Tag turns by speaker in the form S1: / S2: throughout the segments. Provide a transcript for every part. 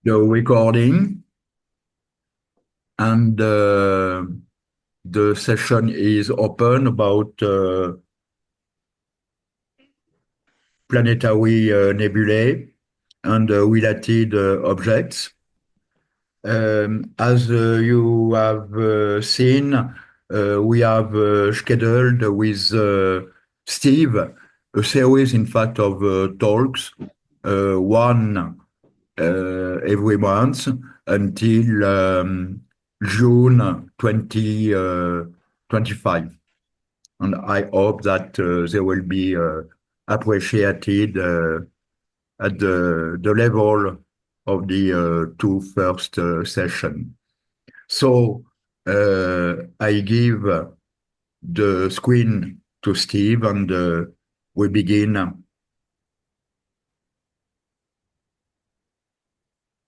S1: the recording, and the session is open about planetary nebulae and related objects. As you have seen, we have scheduled with Steve a series, in fact, of talks, one every month until June 2025. And I hope that they will be appreciated at the level of the two first session. So I give the screen to Steve, and we begin.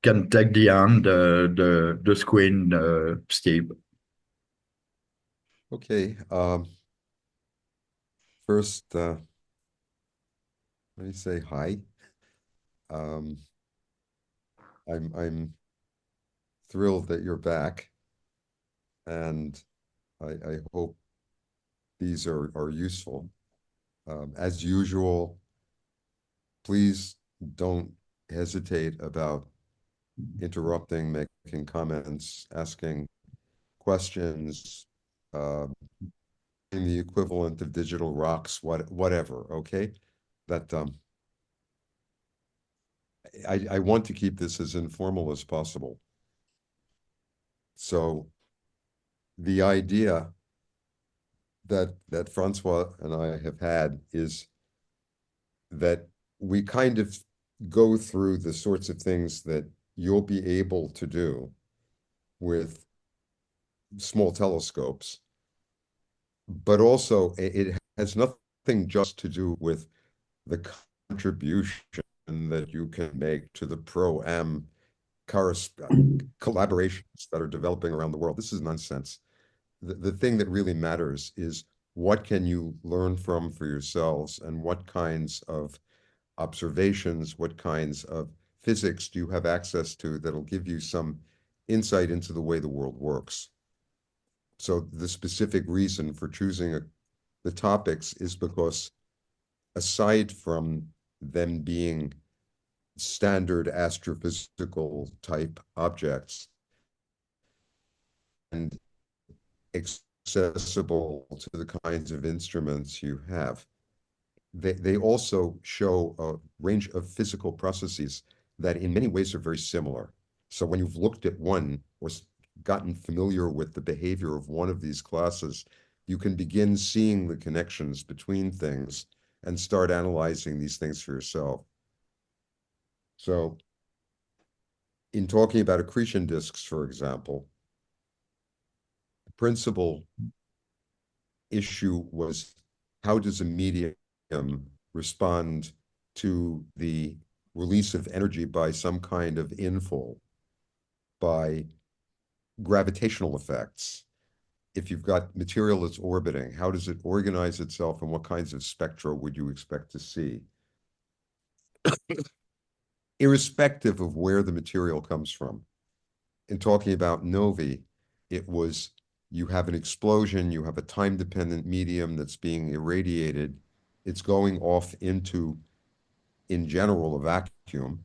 S1: Can take the screen, Steve.
S2: Okay. First, let me say hi. Um, I'm thrilled that you're back, and I hope these are useful. As usual, please don't hesitate about interrupting, making comments, asking questions, uh, the equivalent of digital rocks, whatever. Okay, that I want to keep this as informal as possible. So the idea that Francois and I have had is that we kind of go through the sorts of things that you'll be able to do with small telescopes, but also it has nothing just to do with the contribution that you can make to the pro-am collaborations that are developing around the world. This is nonsense. The thing that really matters is what can you learn from for yourselves, and what kinds of observations, what kinds of physics do you have access to that'll give you some insight into the way the world works. So the specific reason for choosing the topics is because aside from them being standard astrophysical type objects and accessible to the kinds of instruments you have, they also show a range of physical processes that in many ways are very similar. So when you've looked at one or gotten familiar with the behavior of one of these classes, you can begin seeing the connections between things and start analyzing these things for yourself. So in talking about accretion disks, for example, the principal issue was, how does a medium respond to the release of energy by some kind of infall, by gravitational effects? If you've got material that's orbiting, how does it organize itself, and what kinds of spectra would you expect to see? Irrespective of where the material comes from. In talking about novae, it was, you have an explosion, you have a time-dependent medium that's being irradiated, it's going off into, in general, a vacuum.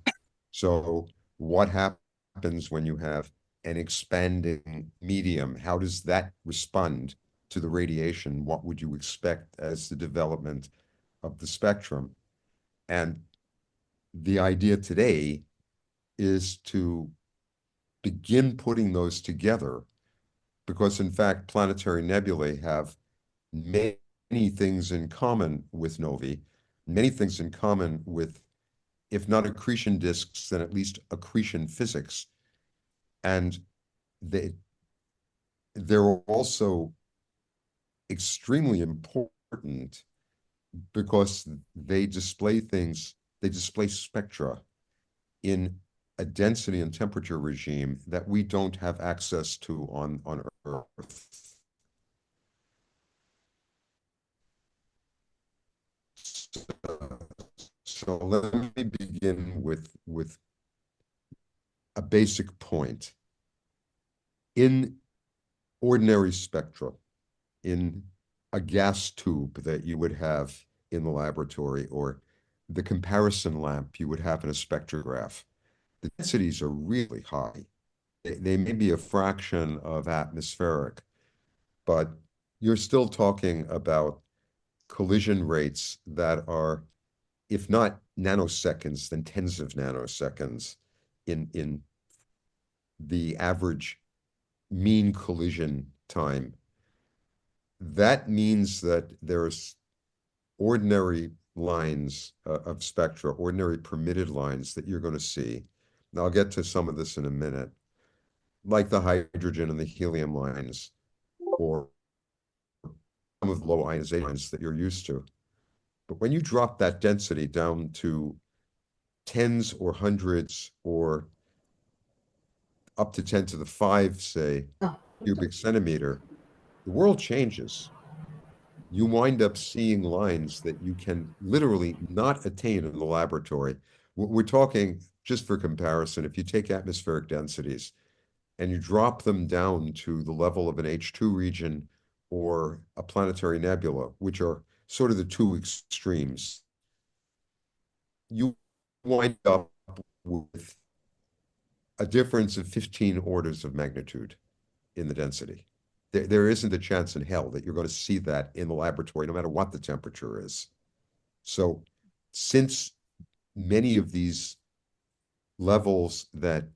S2: So what happens when you have an expanding medium? How does that respond to the radiation? What would you expect as the development of the spectrum? And the idea today is to begin putting those together, because in fact, planetary nebulae have many things in common with novae, many things in common with, if not accretion disks, then at least accretion physics. And they're also extremely important because they display things, they display spectra in a density and temperature regime that we don't have access to on Earth. So let me begin with a basic point. In ordinary spectra, in a gas tube that you would have in the laboratory, or the comparison lamp you would have in a spectrograph, the densities are really high. They may be a fraction of atmospheric, but you're still talking about collision rates that are, if not nanoseconds, then tens of nanoseconds in the average mean collision time. That means that there's ordinary lines of spectra, ordinary permitted lines that you're going to see. And I'll get to some of this in a minute, like the hydrogen and the helium lines, or some of the low ionization lines that you're used to. But when you drop that density down to tens or hundreds or up to 10 to the 5, say, cubic centimeter, the world changes. You wind up seeing lines that you can literally not attain in the laboratory. We're talking, just for comparison, if you take atmospheric densities and you drop them down to the level of an H2 region or a planetary nebula, which are sort of the two extremes, you wind up with a difference of 15 orders of magnitude in the density. There isn't a chance in hell that you're going to see that in the laboratory, no matter what the temperature is. So since many of these levels that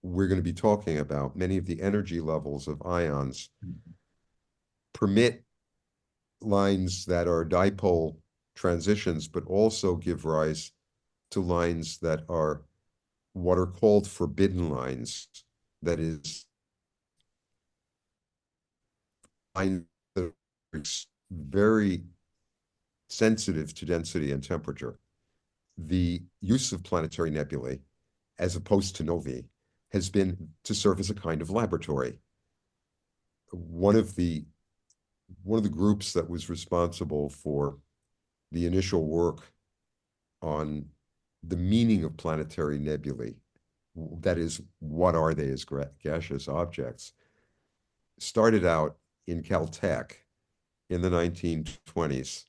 S2: we're going to be talking about, many of the energy levels of ions permit lines that are dipole transitions, but also give rise to lines that are what are called forbidden lines. That is, lines that are very sensitive to density and temperature. The use of planetary nebulae, as opposed to novae, has been to serve as a kind of laboratory. One of the groups that was responsible for the initial work on the meaning of planetary nebulae, that is, what are they as gaseous objects, started out in Caltech in the 1920s,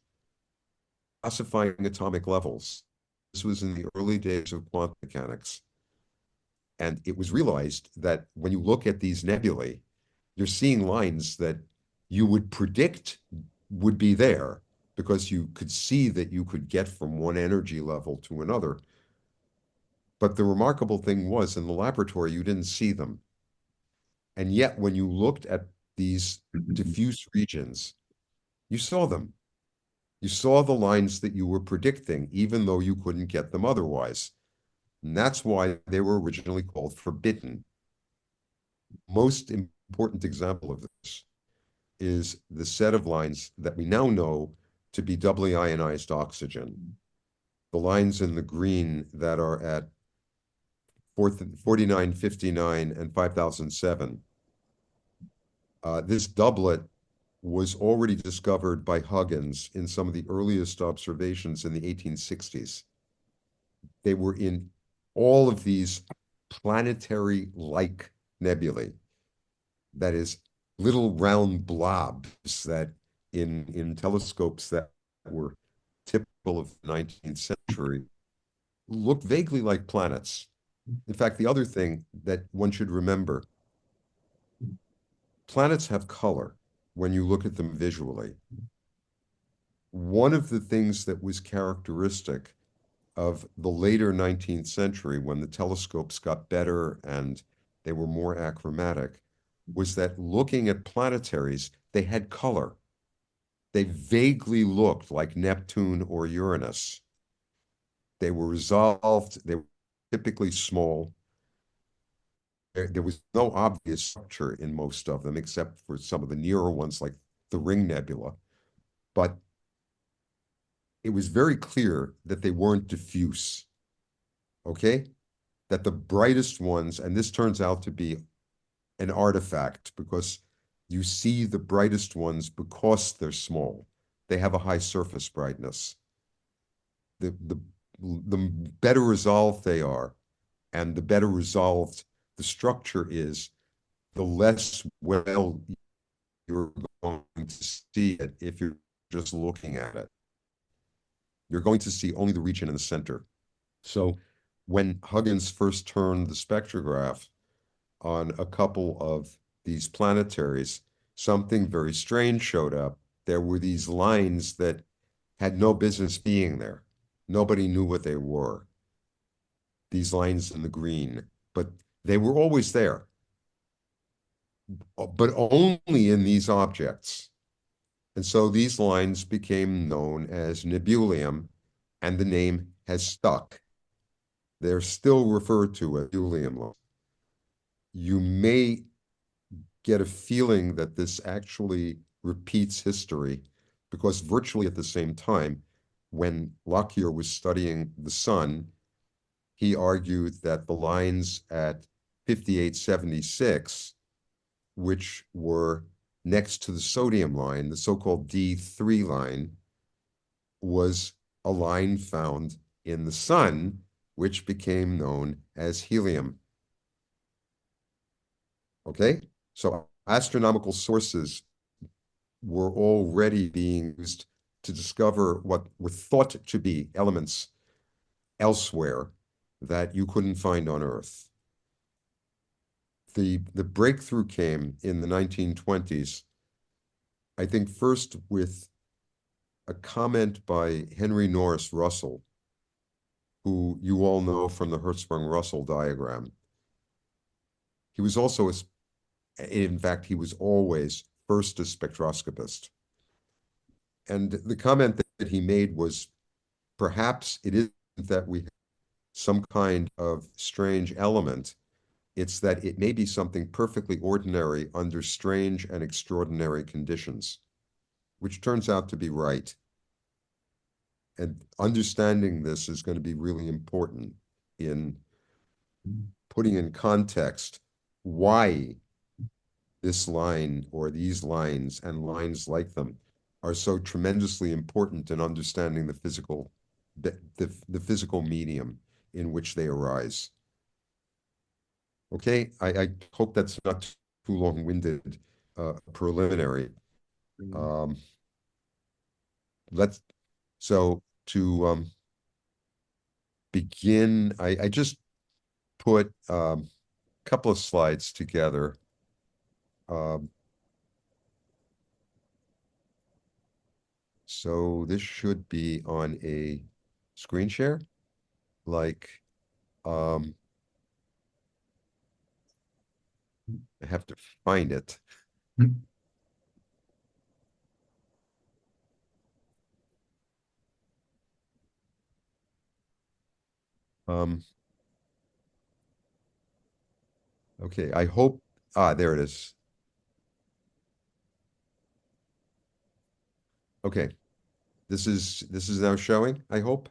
S2: classifying atomic levels. This was in the early days of quantum mechanics. And it was realized that when you look at these nebulae, you're seeing lines that you would predict would be there because you could see that you could get from one energy level to another. But the remarkable thing was, in the laboratory, you didn't see them. And yet, when you looked at these diffuse regions, you saw them. You saw the lines that you were predicting, even though you couldn't get them otherwise. And that's why they were originally called forbidden. Most important example of this is the set of lines that we now know to be doubly ionized oxygen. The lines in the green that are at 4959 and 5007. This doublet was already discovered by Huggins in some of the earliest observations in the 1860s. They were in all of these planetary-like nebulae. That is, little round blobs that in telescopes that were typical of the 19th century looked vaguely like planets. In fact, the other thing that one should remember, planets have color when you look at them visually. One of the things that was characteristic of the later 19th century, when the telescopes got better and they were more achromatic, was that looking at planetaries, they had color. They vaguely looked like Neptune or Uranus. They were resolved, they were typically small. There was no obvious structure in most of them, except for some of the nearer ones like the Ring Nebula. But it was very clear that they weren't diffuse, okay? That the brightest ones, and this turns out to be an artifact because you see the brightest ones because they're small. They have a high surface brightness. The better resolved they are, and the better resolved the structure is, the less well you're going to see it if you're just looking at it. You're going to see only the region in the center. So when Huggins first turned the spectrograph on a couple of these planetaries, something very strange showed up. There were these lines that had no business being there. Nobody knew what they were. These lines in the green, but they were always there, but only in these objects. And so these lines became known as Nebulium, and the name has stuck. They're still referred to as Nebulium lines. You may get a feeling that this actually repeats history, because virtually at the same time, when Lockyer was studying the sun, he argued that the lines at 5876, which were next to the sodium line, the so-called D3 line, was a line found in the sun, which became known as helium. Okay? So astronomical sources were already being used to discover what were thought to be elements elsewhere that you couldn't find on Earth. The breakthrough came in the 1920s, I think first with a comment by Henry Norris Russell, who you all know from the Hertzsprung-Russell diagram. He was also, in fact, he was always first a spectroscopist. And the comment that he made was, perhaps it isn't that we have some kind of strange element, it's that it may be something perfectly ordinary under strange and extraordinary conditions, which turns out to be right. And understanding this is going to be really important in putting in context why this line or these lines and lines like them are so tremendously important in understanding the physical medium in which they arise. Okay, I hope that's not too long-winded preliminary. Let's so to begin, I just put a couple of slides together. So this should be on a screen share, like I have to find it. Okay, I hope, there it is. Okay, this is now showing, I hope.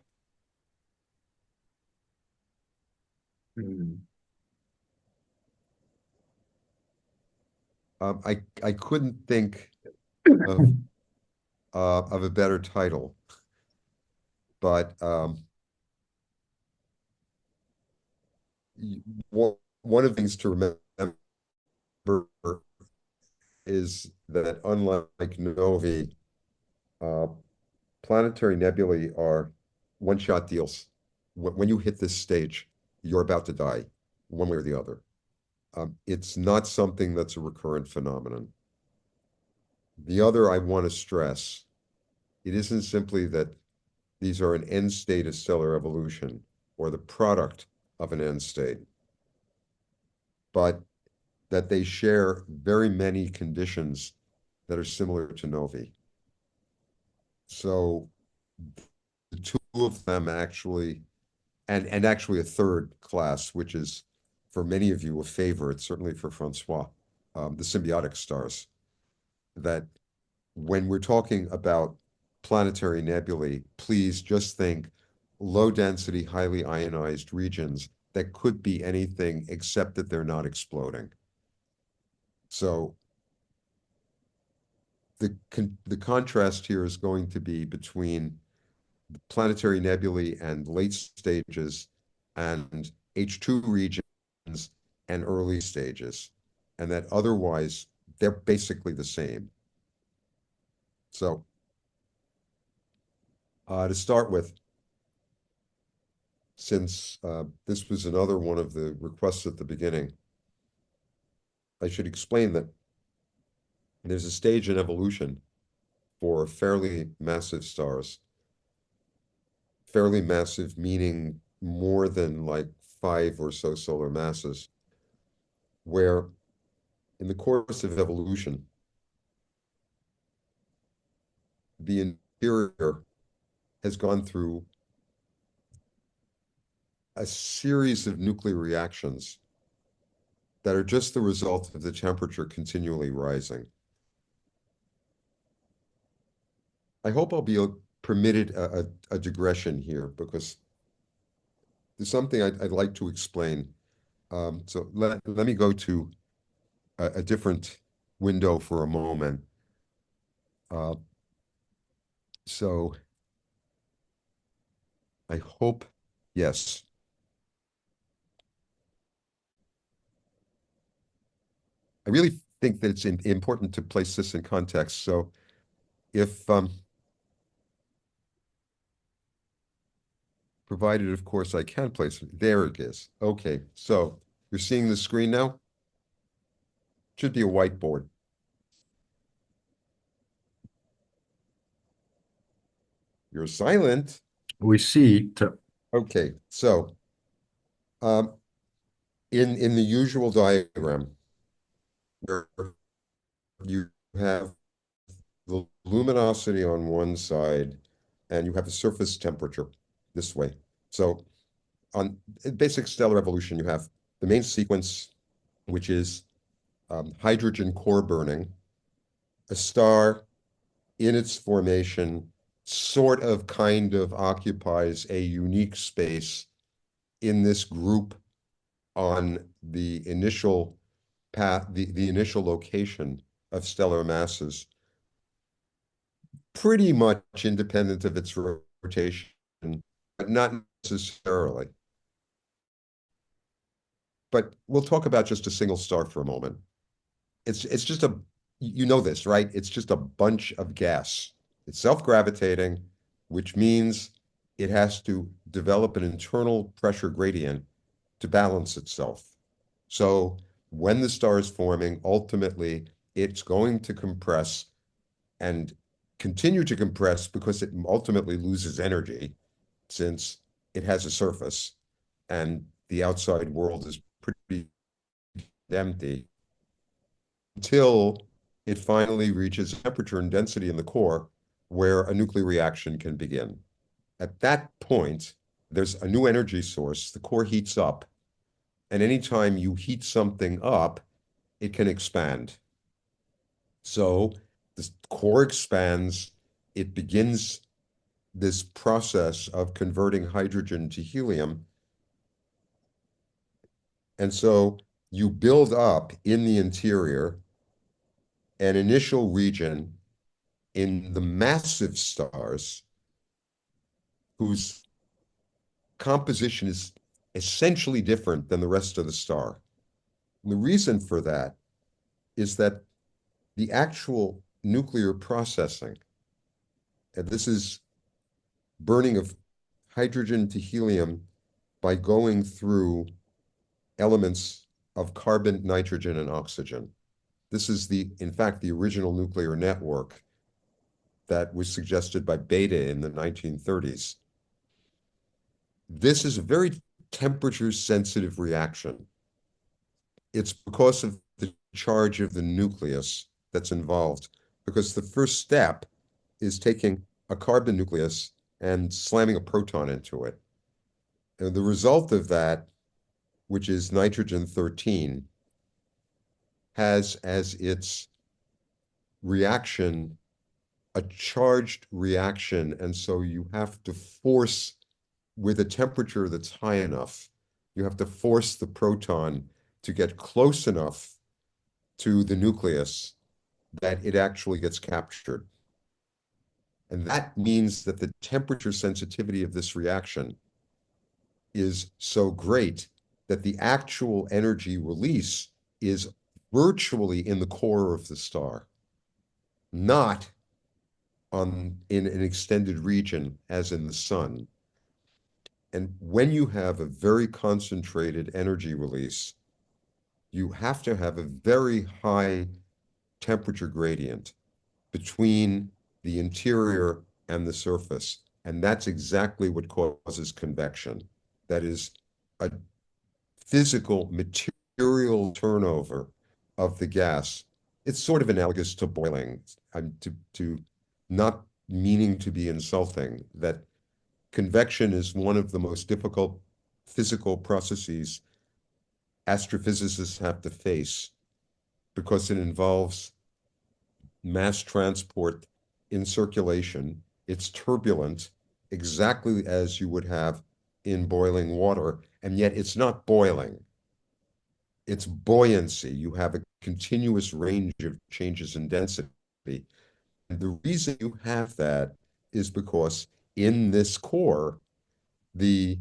S2: I couldn't think of a better title, but one of the things to remember is that unlike novae, planetary nebulae are one-shot deals. When you hit this stage, you're about to die, one way or the other. It's not something that's a recurrent phenomenon. The other I want to stress, it isn't simply that these are an end state of stellar evolution or the product of an end state, but that they share very many conditions that are similar to novae. So the two of them actually, and actually a third class, which is for many of you a favorite, certainly for Francois, the symbiotic stars, that when we're talking about planetary nebulae, please just think low density, highly ionized regions that could be anything except that they're not exploding. So the contrast here is going to be between planetary nebulae and late stages and H2 regions and early stages, and that otherwise they're basically the same. So to start with, since this was another one of the requests at the beginning, I should explain that there's a stage in evolution for fairly massive stars. Fairly massive meaning more than like 5 or so solar masses, where in the course of evolution, the interior has gone through a series of nuclear reactions that are just the result of the temperature continually rising. I hope I'll be permitted a digression here because there's something I'd like to explain. So let me go to a different window for a moment. Uh, so I hope, yes. I really think that it's important to place this in context. So if, provided, of course, I can place it, there it is. Okay, so you're seeing the screen now? Should be a whiteboard. You're silent.
S1: We see it.
S2: Okay, so um, in the usual diagram, where you have the luminosity on one side and you have the surface temperature this way. So on basic stellar evolution, you have the main sequence, which is hydrogen core burning, a star in its formation sort of kind of occupies a unique space in this group on the initial path, the initial location of stellar masses, pretty much independent of its rotation, but not necessarily. But we'll talk about just a single star for a moment. It's just a, you know this, right? It's just a bunch of gas. It's self-gravitating, which means it has to develop an internal pressure gradient to balance itself. So when the star is forming, ultimately, it's going to compress and continue to compress because it ultimately loses energy since it has a surface and the outside world is pretty empty until it finally reaches temperature and density in the core where a nuclear reaction can begin. At that point, there's a new energy source, the core heats up, and anytime you heat something up, it can expand. So the core expands, it begins this process of converting hydrogen to helium. And so you build up in the interior an initial region in the massive stars whose composition is essentially different than the rest of the star. And the reason for that is that the actual nuclear processing, and this is burning of hydrogen to helium by going through elements of carbon, nitrogen, and oxygen. This is in fact, the original nuclear network that was suggested by Beta in the 1930s. This is a very temperature-sensitive reaction. It's because of the charge of the nucleus that's involved, because the first step is taking a carbon nucleus and slamming a proton into it. And the result of that, which is nitrogen-13, has as its reaction a charged reaction. And so you have to force, with a temperature that's high enough, you have to force the proton to get close enough to the nucleus that it actually gets captured. And that means that the temperature sensitivity of this reaction is so great that the actual energy release is virtually in the core of the star, not in an extended region as in the sun. And when you have a very concentrated energy release, you have to have a very high temperature gradient between the interior and the surface. And that's exactly what causes convection. That is a physical material turnover of the gas. It's sort of analogous to boiling. I'm to not meaning to be insulting, that convection is one of the most difficult physical processes astrophysicists have to face because it involves mass transport in circulation. It's turbulent, exactly as you would have in boiling water, and yet it's not boiling. It's buoyancy. You have a continuous range of changes in density. And the reason you have that is because in this core, the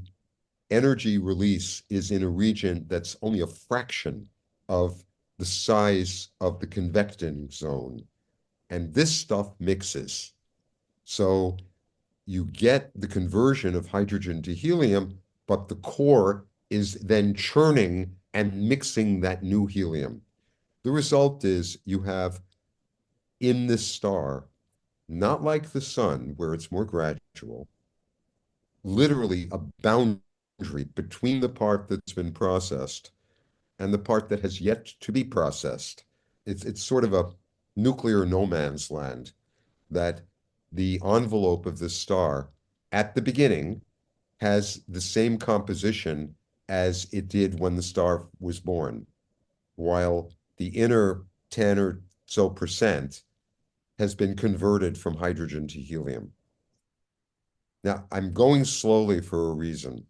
S2: energy release is in a region that's only a fraction of the size of the convecting zone. And this stuff mixes. So you get the conversion of hydrogen to helium, but the core is then churning and mixing that new helium. The result is you have in this star, not like the sun, where it's more gradual, literally a boundary between the part that's been processed and the part that has yet to be processed. It's sort of a nuclear no man's land, that the envelope of the star at the beginning has the same composition as it did when the star was born, while the inner 10 or so percent has been converted from hydrogen to helium. Now, I'm going slowly for a reason,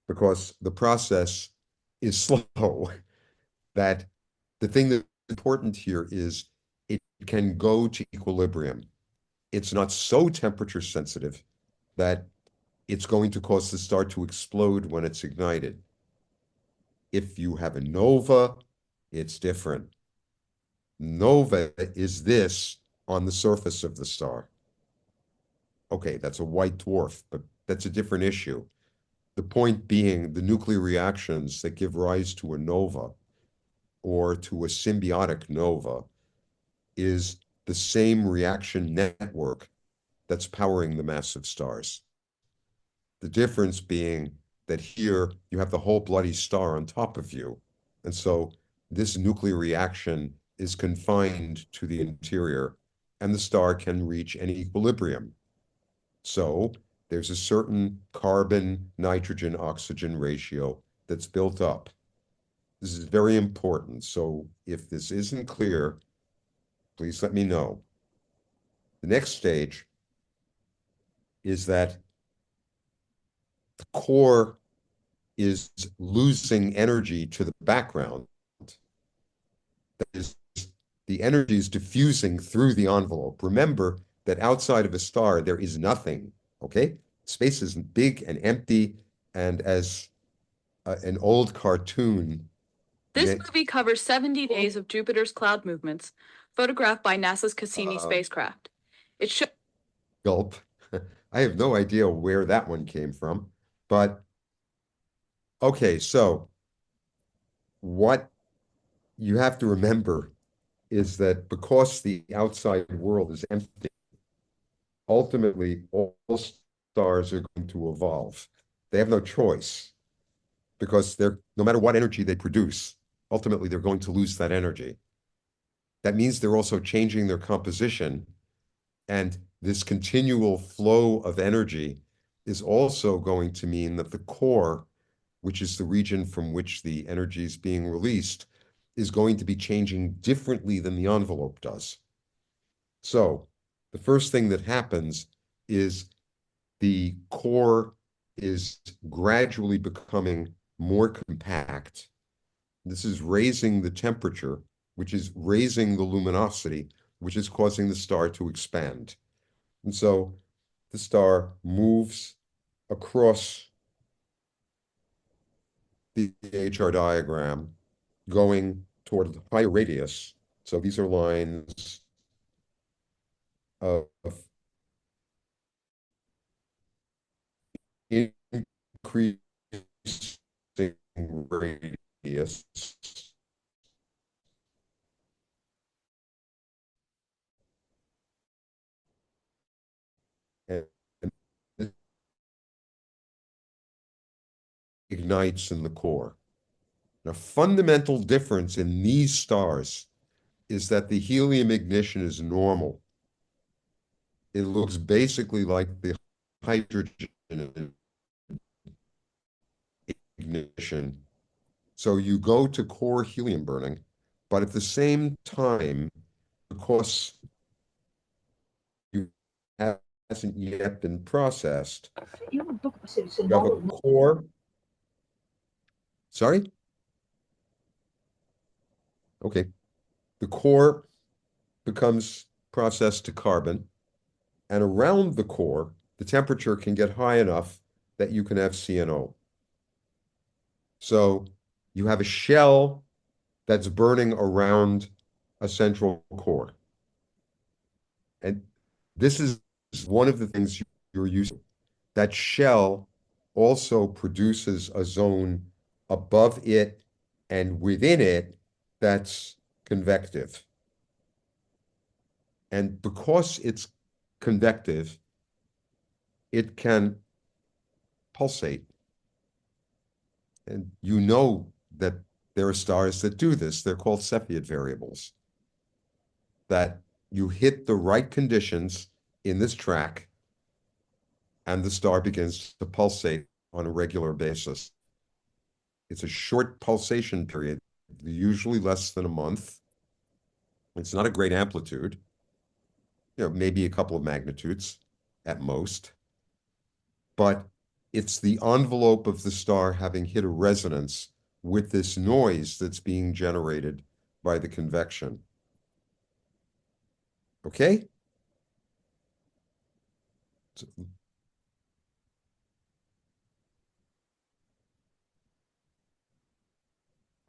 S2: because the process is slow. That the thing that's important here is it can go to equilibrium. It's not so temperature sensitive that it's going to cause the star to explode when it's ignited. If you have a nova, it's different. Nova is this on the surface of the star. Okay, that's a white dwarf, but that's a different issue. The point being the nuclear reactions that give rise to a nova or to a symbiotic nova is the same reaction network that's powering the massive stars. The difference being that here you have the whole bloody star on top of you. And so this nuclear reaction is confined to the interior, and the star can reach an equilibrium. So there's a certain carbon, nitrogen, oxygen ratio that's built up. This is very important. So if this isn't clear, please let me know. The next stage is that the core is losing energy to the background. That is, the energy is diffusing through the envelope. Remember that outside of a star, there is nothing, okay? Space is big and empty, and as an old cartoon.
S3: This movie covers 70 days of Jupiter's cloud movements, photographed by NASA's Cassini spacecraft. It shows.
S2: Gulp. I have no idea where that one came from, but okay, so what you have to remember is that because the outside world is empty, ultimately all stars are going to evolve. They have no choice because they're, no matter what energy they produce, ultimately they're going to lose that energy. That means they're also changing their composition, and this continual flow of energy is also going to mean that the core, which is the region from which the energy is being released, is going to be changing differently than the envelope does. So the first thing that happens is the core is gradually becoming more compact. This is raising the temperature, which is raising the luminosity, which is causing the star to expand. And so the star moves across the HR diagram going toward the higher radius. So these are lines of increasing radius. And it ignites in the core. Now, fundamental difference in these stars is that the helium ignition is normal. It looks basically like the hydrogen ignition. So you go to core helium burning, but at the same time, because you hasn't yet been processed, you have a core. Sorry? Okay. The core becomes processed to carbon, and around the core, the temperature can get high enough that you can have CNO. So you have a shell that's burning around a central core. And this is one of the things you're using. That shell also produces a zone above it and within it that's convective. And because it's convective, it can pulsate. And you know that there are stars that do this. They're called Cepheid variables. That you hit the right conditions in this track, and the star begins to pulsate on a regular basis. It's a short pulsation period, usually less than a month. It's not a great amplitude, maybe a couple of magnitudes at most. But it's the envelope of the star having hit a resonance with this noise that's being generated by the convection. Okay?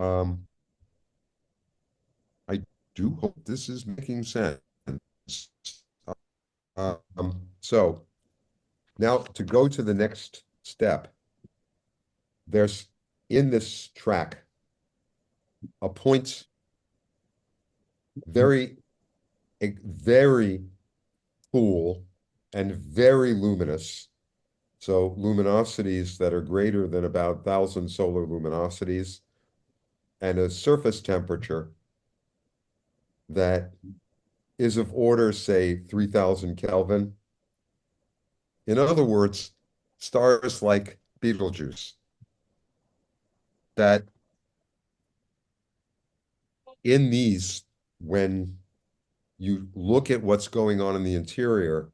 S2: I do hope this is making sense. So now to go to the next step, there's in this track a point very cool and very luminous. So luminosities that are greater than about 1,000 solar luminosities and a surface temperature that is of order, say, 3,000 Kelvin. In other words, stars like Betelgeuse that in these, when you look at what's going on in the interior,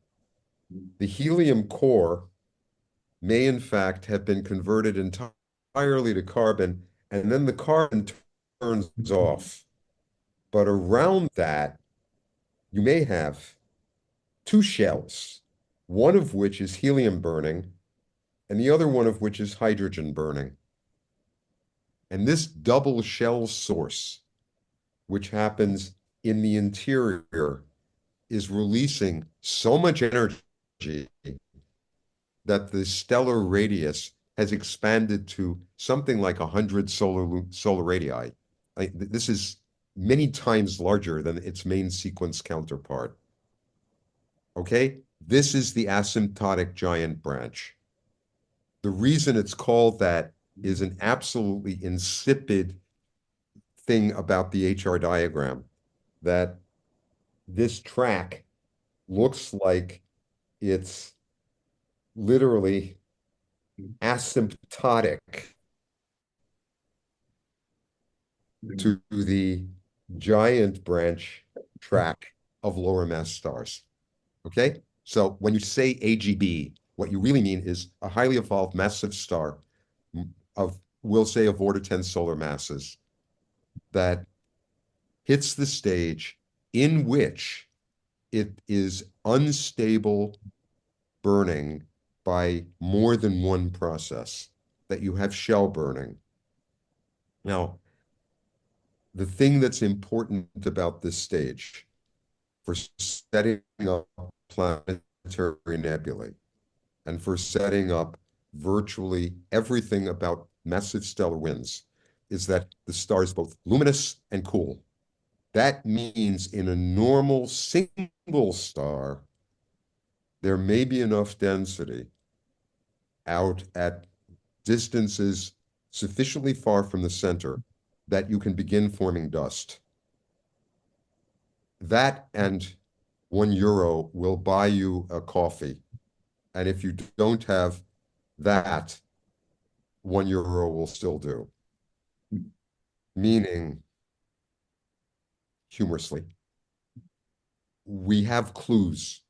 S2: the helium core may in fact have been converted entirely to carbon, and then the carbon turns off. But around that, you may have two shells, one of which is helium burning, and the other one of which is hydrogen burning. And this double shell source, which happens in the interior, is releasing so much energy that the stellar radius has expanded to something like 100 solar radii. This is many times larger than its main sequence counterpart. Okay? This is the asymptotic giant branch. The reason it's called that is an absolutely insipid thing about the HR diagram, that this track looks like it's literally asymptotic to the giant branch track of lower mass stars. Okay? So when you say AGB, what you really mean is a highly evolved massive star of, we'll say, of order 10 solar masses that hits the stage in which it is unstable burning by more than one process, that you have shell burning, Now, the thing that's important about this stage for setting up planetary nebulae and for setting up virtually everything about massive stellar winds is that the star is both luminous and cool. That means in a normal single star, there may be enough density out at distances sufficiently far from the center that you can begin forming dust. That and €1 will buy you a coffee. And if you don't have that, €1 will still do. Meaning, humorously, we have clues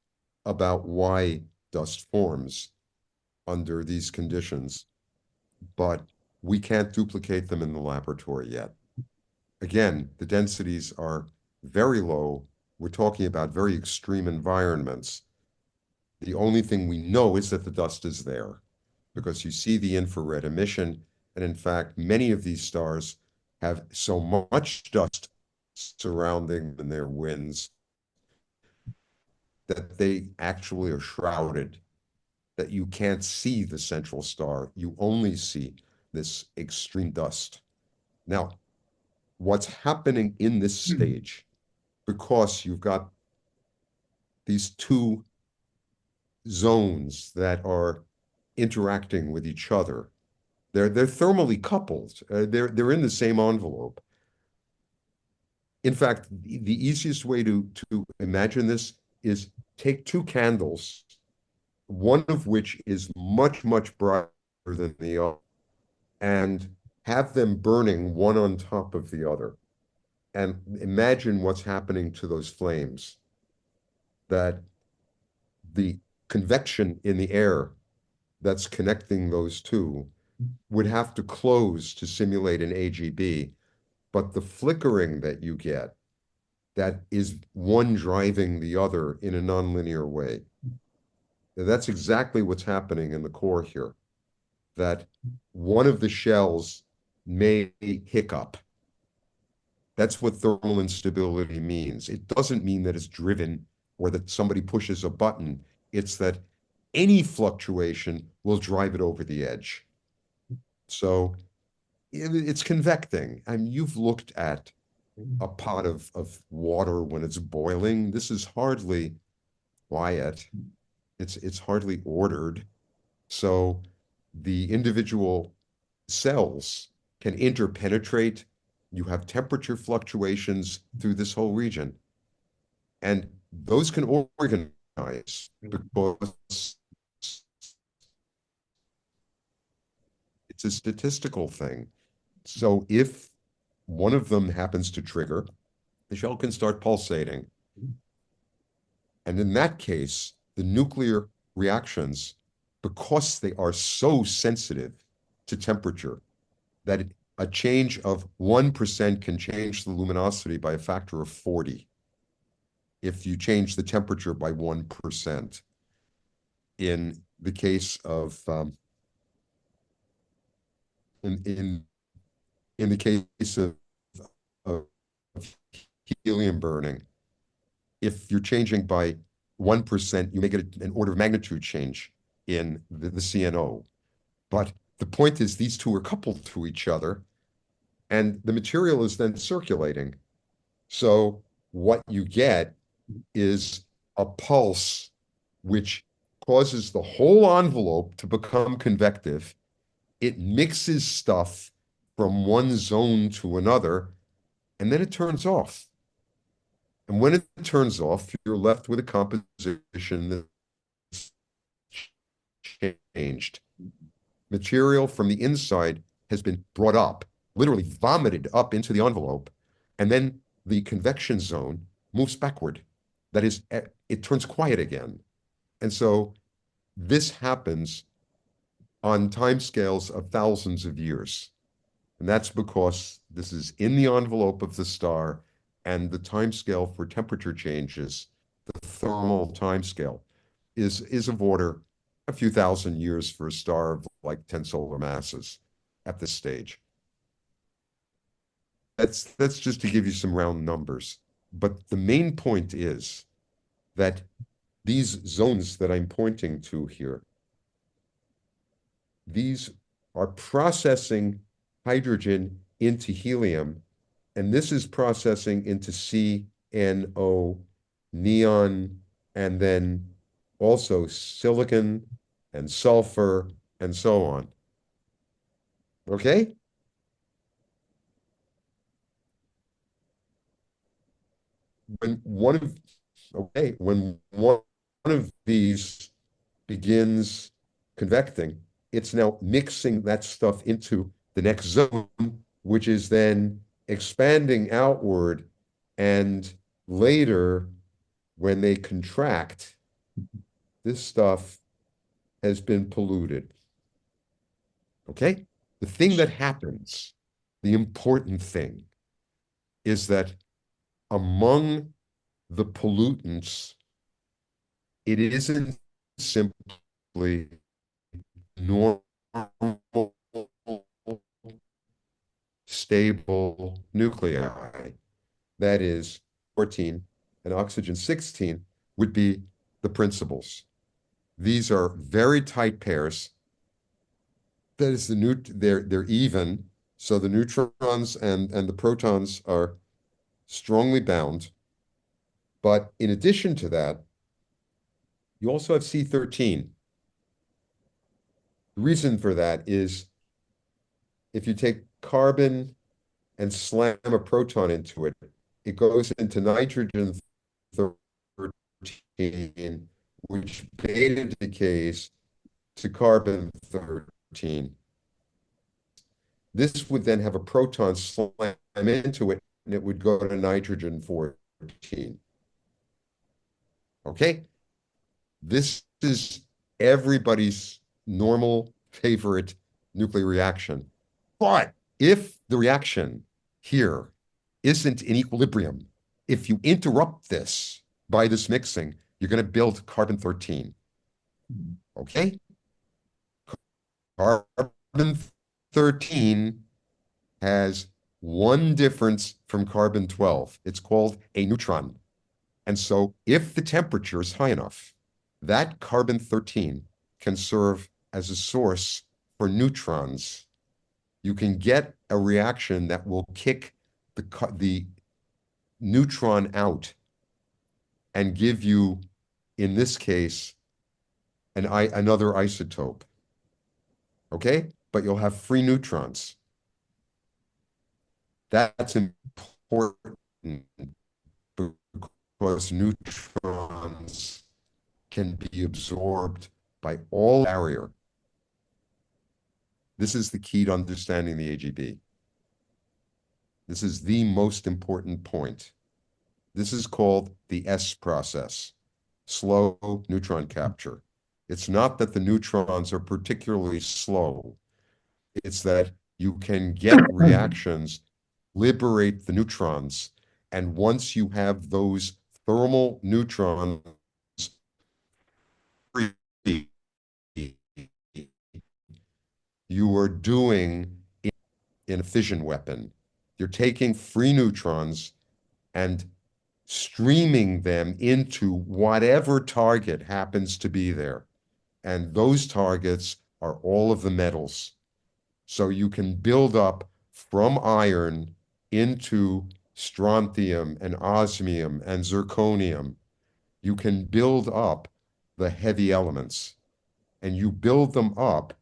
S2: about why dust forms under these conditions, but we can't duplicate them in the laboratory yet. Again, the densities are very low. We're talking about very extreme environments. The only thing we know is that the dust is there because you see the infrared emission. And in fact, many of these stars have so much dust surrounding them in their winds that they actually are shrouded, that you can't see the central star. You only see this extreme dust. Now, what's happening in this stage, because you've got these two zones that are interacting with each other, they're thermally coupled. They're in the same envelope. In fact, the easiest way to imagine this is take two candles, one of which is much, much brighter than the other, and have them burning one on top of the other. And imagine what's happening to those flames, that the convection in the air that's connecting those two would have to close to simulate an AGB, but the flickering that you get, that is one driving the other in a nonlinear way. That's exactly what's happening in the core here, that one of the shells may hiccup. That's what thermal instability means. It doesn't mean that it's driven or that somebody pushes a button. It's that any fluctuation will drive it over the edge. So it's convecting. And you've looked at a pot of water when it's boiling. This is hardly quiet. It's hardly ordered. So the individual cells can interpenetrate. You have temperature fluctuations through this whole region. And those can organize because it's a statistical thing. So if one of them happens to trigger, the shell can start pulsating. And in that case, the nuclear reactions, because they are so sensitive to temperature, that a change of 1% can change the luminosity by a factor of 40 if you change the temperature by 1%. In the case of in the case of helium burning, if you're changing by 1%, you make it an order of magnitude change in the CNO. But the point is these two are coupled to each other, and the material is then circulating. So what you get is a pulse which causes the whole envelope to become convective. It mixes stuff from one zone to another, and then it turns off. And when it turns off, you're left with a composition that's changed. Material from the inside has been brought up, literally vomited up into the envelope, and then the convection zone moves backward. That is, it turns quiet again. And so this happens on timescales of thousands of years. And that's because this is in the envelope of the star, and the timescale for temperature changes, the thermal timescale, is of order a few thousand years for a star of like 10 solar masses at this stage. that's just to give you some round numbers. But the main point is that these zones that I'm pointing to here, these are processing hydrogen into helium, and this is processing into CNO, neon, and then also silicon and sulfur and so on. Okay? When one of when one of these begins convecting, it's now mixing that stuff into the next zone, which is then expanding outward. And later, when they contract, this stuff has been polluted. Okay? The thing that happens, the important thing, is that among the pollutants, it isn't simply normal, stable nuclei. That is, 14 and oxygen 16 would be the principles. These are very tight pairs. That is, they're even, so the neutrons and the protons are strongly bound. But in addition to that, you also have C13. The reason for that is if you take carbon and slam a proton into it, it goes into nitrogen 13, which beta decays to carbon 13. This would then have a proton slam into it, and it would go to nitrogen 14. Okay? This is everybody's normal favorite nuclear reaction. But if the reaction here isn't in equilibrium, if you interrupt this by this mixing, you're going to build carbon 13. Okay? Carbon 13 has one difference from carbon 12. It's called a neutron. And so if the temperature is high enough, that carbon 13 can serve as a source for neutrons. You can get a reaction that will kick the neutron out and give you, in this case, another isotope. Okay? But you'll have free neutrons. That's important because neutrons can be absorbed by all barrier. This is the key to understanding the AGB. This is the most important point. This is called the S process, slow neutron capture. It's not that the neutrons are particularly slow. It's that you can get reactions, liberate the neutrons, and once you have those thermal neutrons free, you are doing in a fission weapon. You're taking free neutrons and streaming them into whatever target happens to be there. And those targets are all of the metals. So you can build up from iron into strontium and osmium and zirconium. You can build up the heavy elements, and you build them up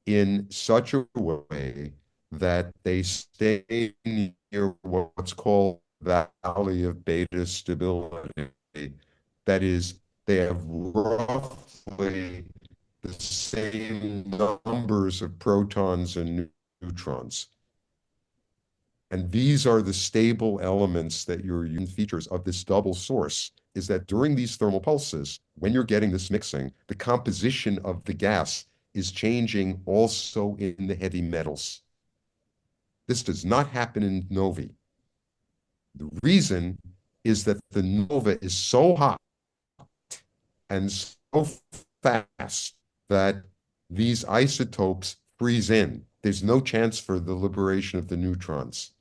S2: in such a way that they stay near what's called the valley of beta stability. That is, they have roughly the same numbers of protons and neutrons. And these are the stable elements that you're using. Features of this double source is that during these thermal pulses, when you're getting this mixing, the composition of the gas is changing also in the heavy metals. This does not happen in novae. The reason is that the nova is so hot and so fast that these isotopes freeze in. There's no chance for the liberation of the neutrons.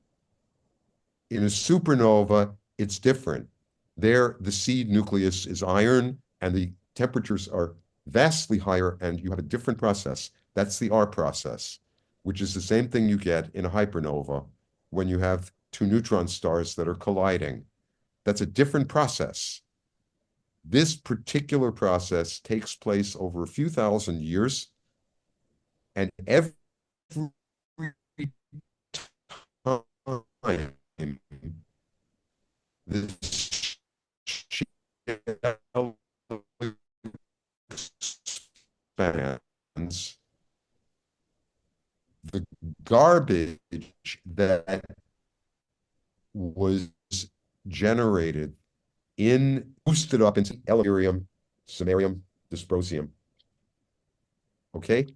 S2: In a supernova, it's different. There, the seed nucleus is iron and the temperatures are vastly higher and you have a different process. That's the R process, which is the same thing you get in a hypernova when you have two neutron stars that are colliding. That's a different process. This particular process takes place over a few thousand years, and every time this shell expands, the garbage that was generated boosted up into elerium, samarium, dysprosium. Okay?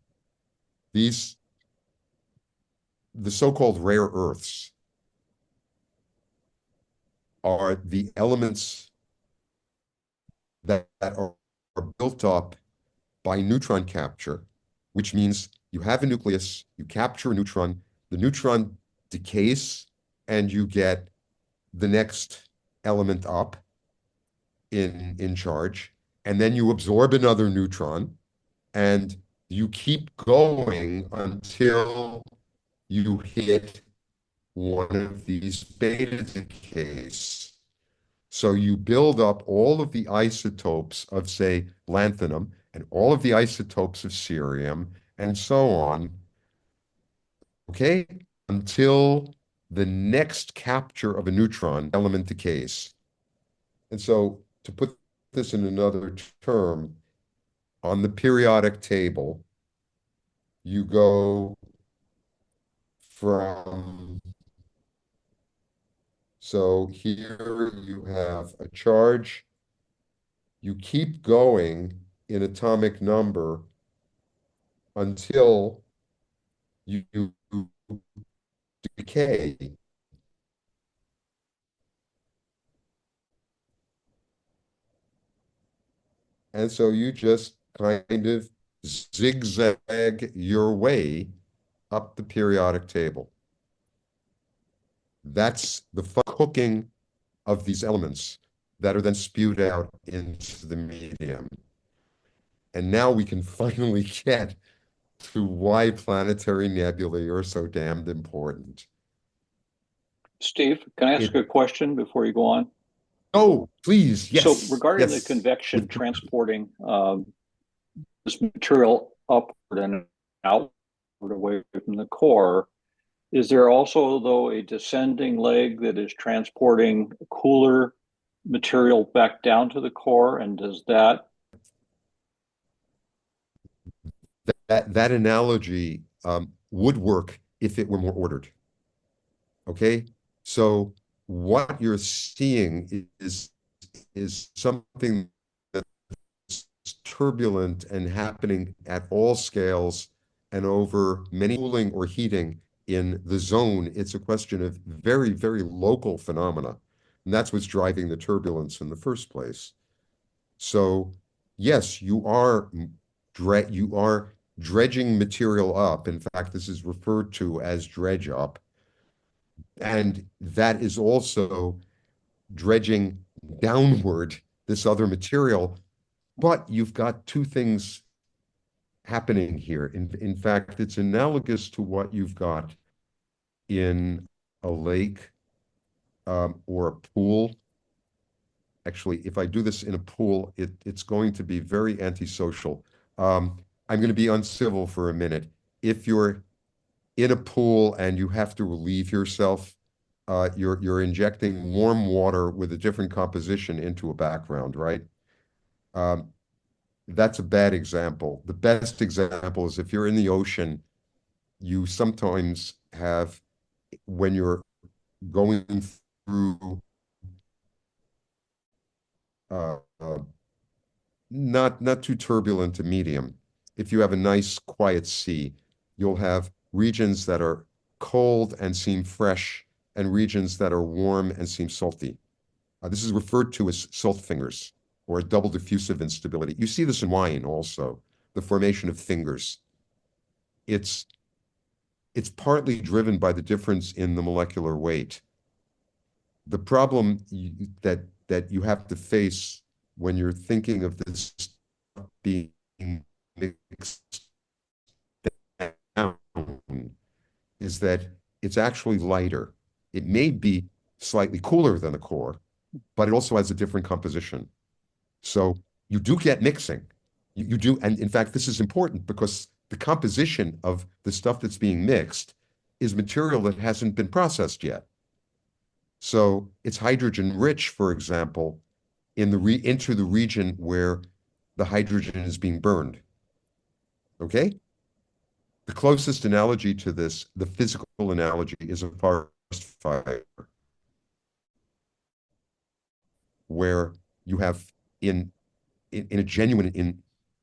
S2: The so-called rare earths are the elements that are built up by neutron capture, which means you have a nucleus, you capture a neutron, the neutron decays, and you get the next element up in charge, and then you absorb another neutron, and you keep going until you hit one of these beta decays. So you build up all of the isotopes of, say, lanthanum and all of the isotopes of cerium and so on, okay, until the next capture of a neutron element decays. And so to put this in another term, on the periodic table, you go from, so here you have a charge, you keep going in atomic number until you decay. And so you just kind of zigzag your way up the periodic table. That's the cooking of these elements that are then spewed out into the medium. And now we can finally get to why planetary nebulae are so damned important.
S4: Steve, can I ask a question before you go on?
S2: Oh, please, yes.
S4: So regarding
S2: yes.
S4: the convection transporting this material upward and outward away from the core, is there also, though, a descending leg that is transporting cooler material back down to the core? And does that
S2: that analogy would work if it were more ordered? Okay, so what you're seeing is something that's turbulent and happening at all scales and over many cooling or heating in the zone. It's a question of very, very local phenomena. And that's what's driving the turbulence in the first place. So yes, you are dredging material up. In fact, this is referred to as dredge up. And that is also dredging downward this other material. But you've got two things happening here. In fact, it's analogous to what you've got in a lake or a pool. Actually, if I do this in a pool, it's going to be very antisocial. I'm going to be uncivil for a minute. If you're in a pool and you have to relieve yourself, you're injecting warm water with a different composition into a background, right? That's a bad example. The best example is if you're in the ocean, you sometimes have, when you're going through uh, uh, not too turbulent a medium, if you have a nice quiet sea, you'll have regions that are cold and seem fresh and regions that are warm and seem salty. This is referred to as salt fingers or a double diffusive instability. You see this in wine also, the formation of fingers. It's partly driven by the difference in the molecular weight. the problem that you have to face when you're thinking of this being mixed down is that it's actually lighter. It may be slightly cooler than the core, but it also has a different composition. So you do get mixing. You do, and in fact, this is important because the composition of the stuff that's being mixed is material that hasn't been processed yet. So it's hydrogen rich, for example, into the region where the hydrogen is being burned. Okay? The closest analogy to this, the physical analogy, is a forest fire, where you have in a genuine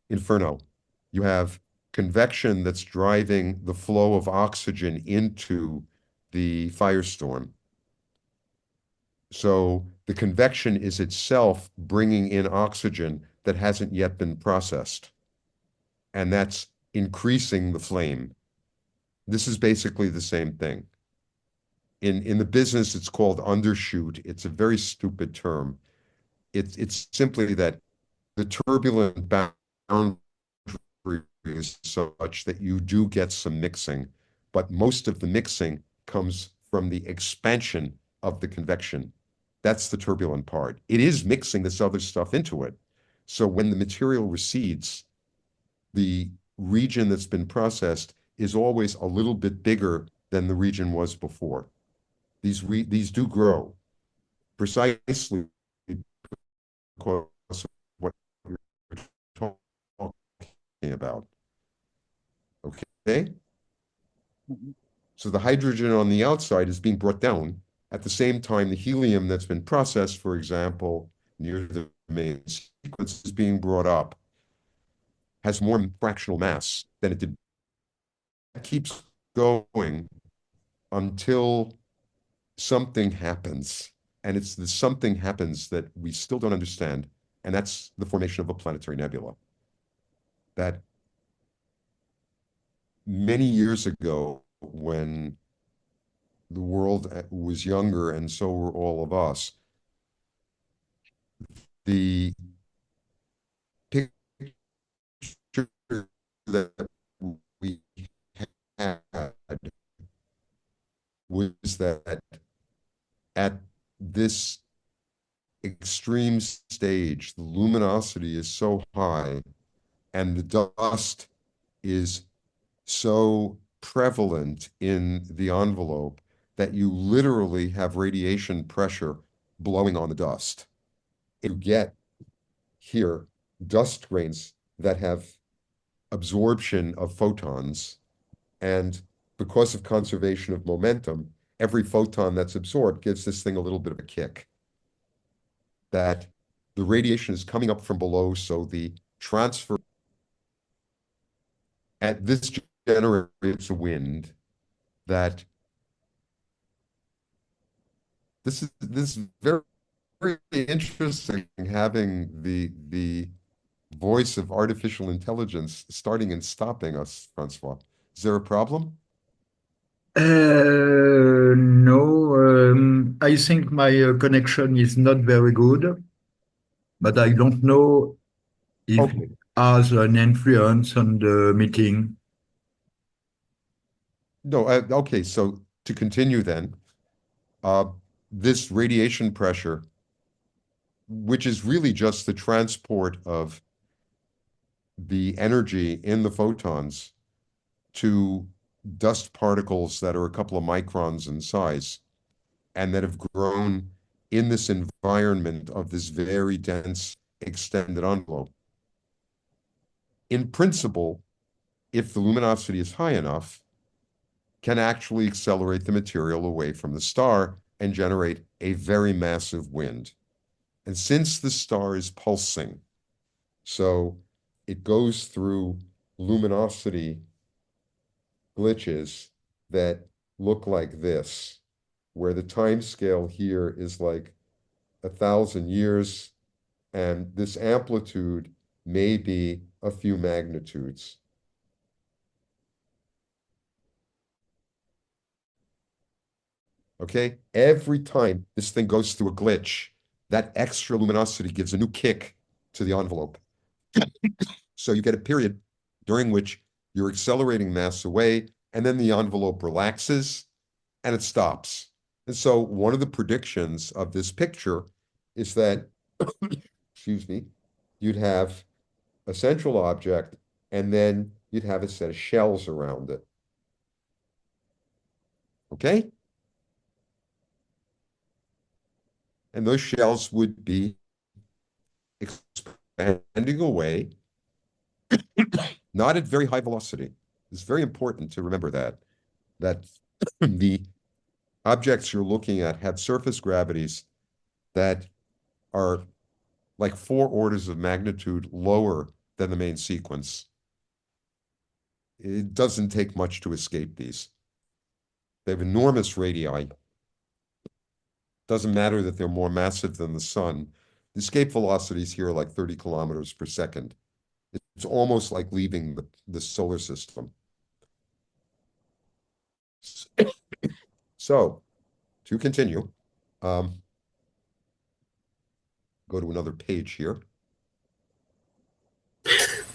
S2: inferno, you have convection that's driving the flow of oxygen into the firestorm. So the convection is itself bringing in oxygen that hasn't yet been processed. And that's increasing the flame. This is basically the same thing. In the business, it's called undershoot. It's a very stupid term. It's simply that the turbulent boundary is such that you do get some mixing, but most of the mixing comes from the expansion of the convection. That's the turbulent part. It is mixing this other stuff into it. So when the material recedes, the region that's been processed is always a little bit bigger than the region was before. These do grow precisely because of what you're talking about. Okay? So the hydrogen on the outside is being brought down. At the same time, the helium that's been processed, for example, near the main sequence is being brought up, has more fractional mass than it did. It keeps going until something happens. And it's the something happens that we still don't understand. And that's the formation of a planetary nebula. That many years ago, when the world was younger and so were all of us, the picture that we had was that at this extreme stage, the luminosity is so high and the dust is so prevalent in the envelope that you literally have radiation pressure blowing on the dust. You get here dust grains that have absorption of photons, and because of conservation of momentum, every photon that's absorbed gives this thing a little bit of a kick. That the radiation is coming up from below, so the transfer at this generates a wind that this is very, very interesting, having the voice of artificial intelligence starting and stopping us, Francois. Is there a problem?
S1: No, I think my connection is not very good, but I don't know if
S2: Okay.
S1: it has an influence on the meeting.
S2: No, okay, so to continue then, uh, this radiation pressure, which is really just the transport of the energy in the photons to dust particles that are a couple of microns in size and that have grown in this environment of this very dense extended envelope. In principle, if the luminosity is high enough, can actually accelerate the material away from the star and generate a very massive wind. And since the star is pulsing, so it goes through luminosity glitches that look like this, where the time scale here is like 1,000 years, and this amplitude may be a few magnitudes. Okay? Every time this thing goes through a glitch, that extra luminosity gives a new kick to the envelope. So you get a period during which you're accelerating mass away, and then the envelope relaxes and it stops. And so one of the predictions of this picture is that, excuse me, you'd have a central object, and then you'd have a set of shells around it. Okay? And those shells would be expanding away, not at very high velocity. It's very important to remember that the objects you're looking at have surface gravities that are like 4 orders of magnitude lower than the main sequence. It doesn't take much to escape these. They have enormous radii. Doesn't matter that they're more massive than the sun. The escape velocities here are like 30 kilometers per second. It's almost like leaving the solar system. So, to continue, go to another page here.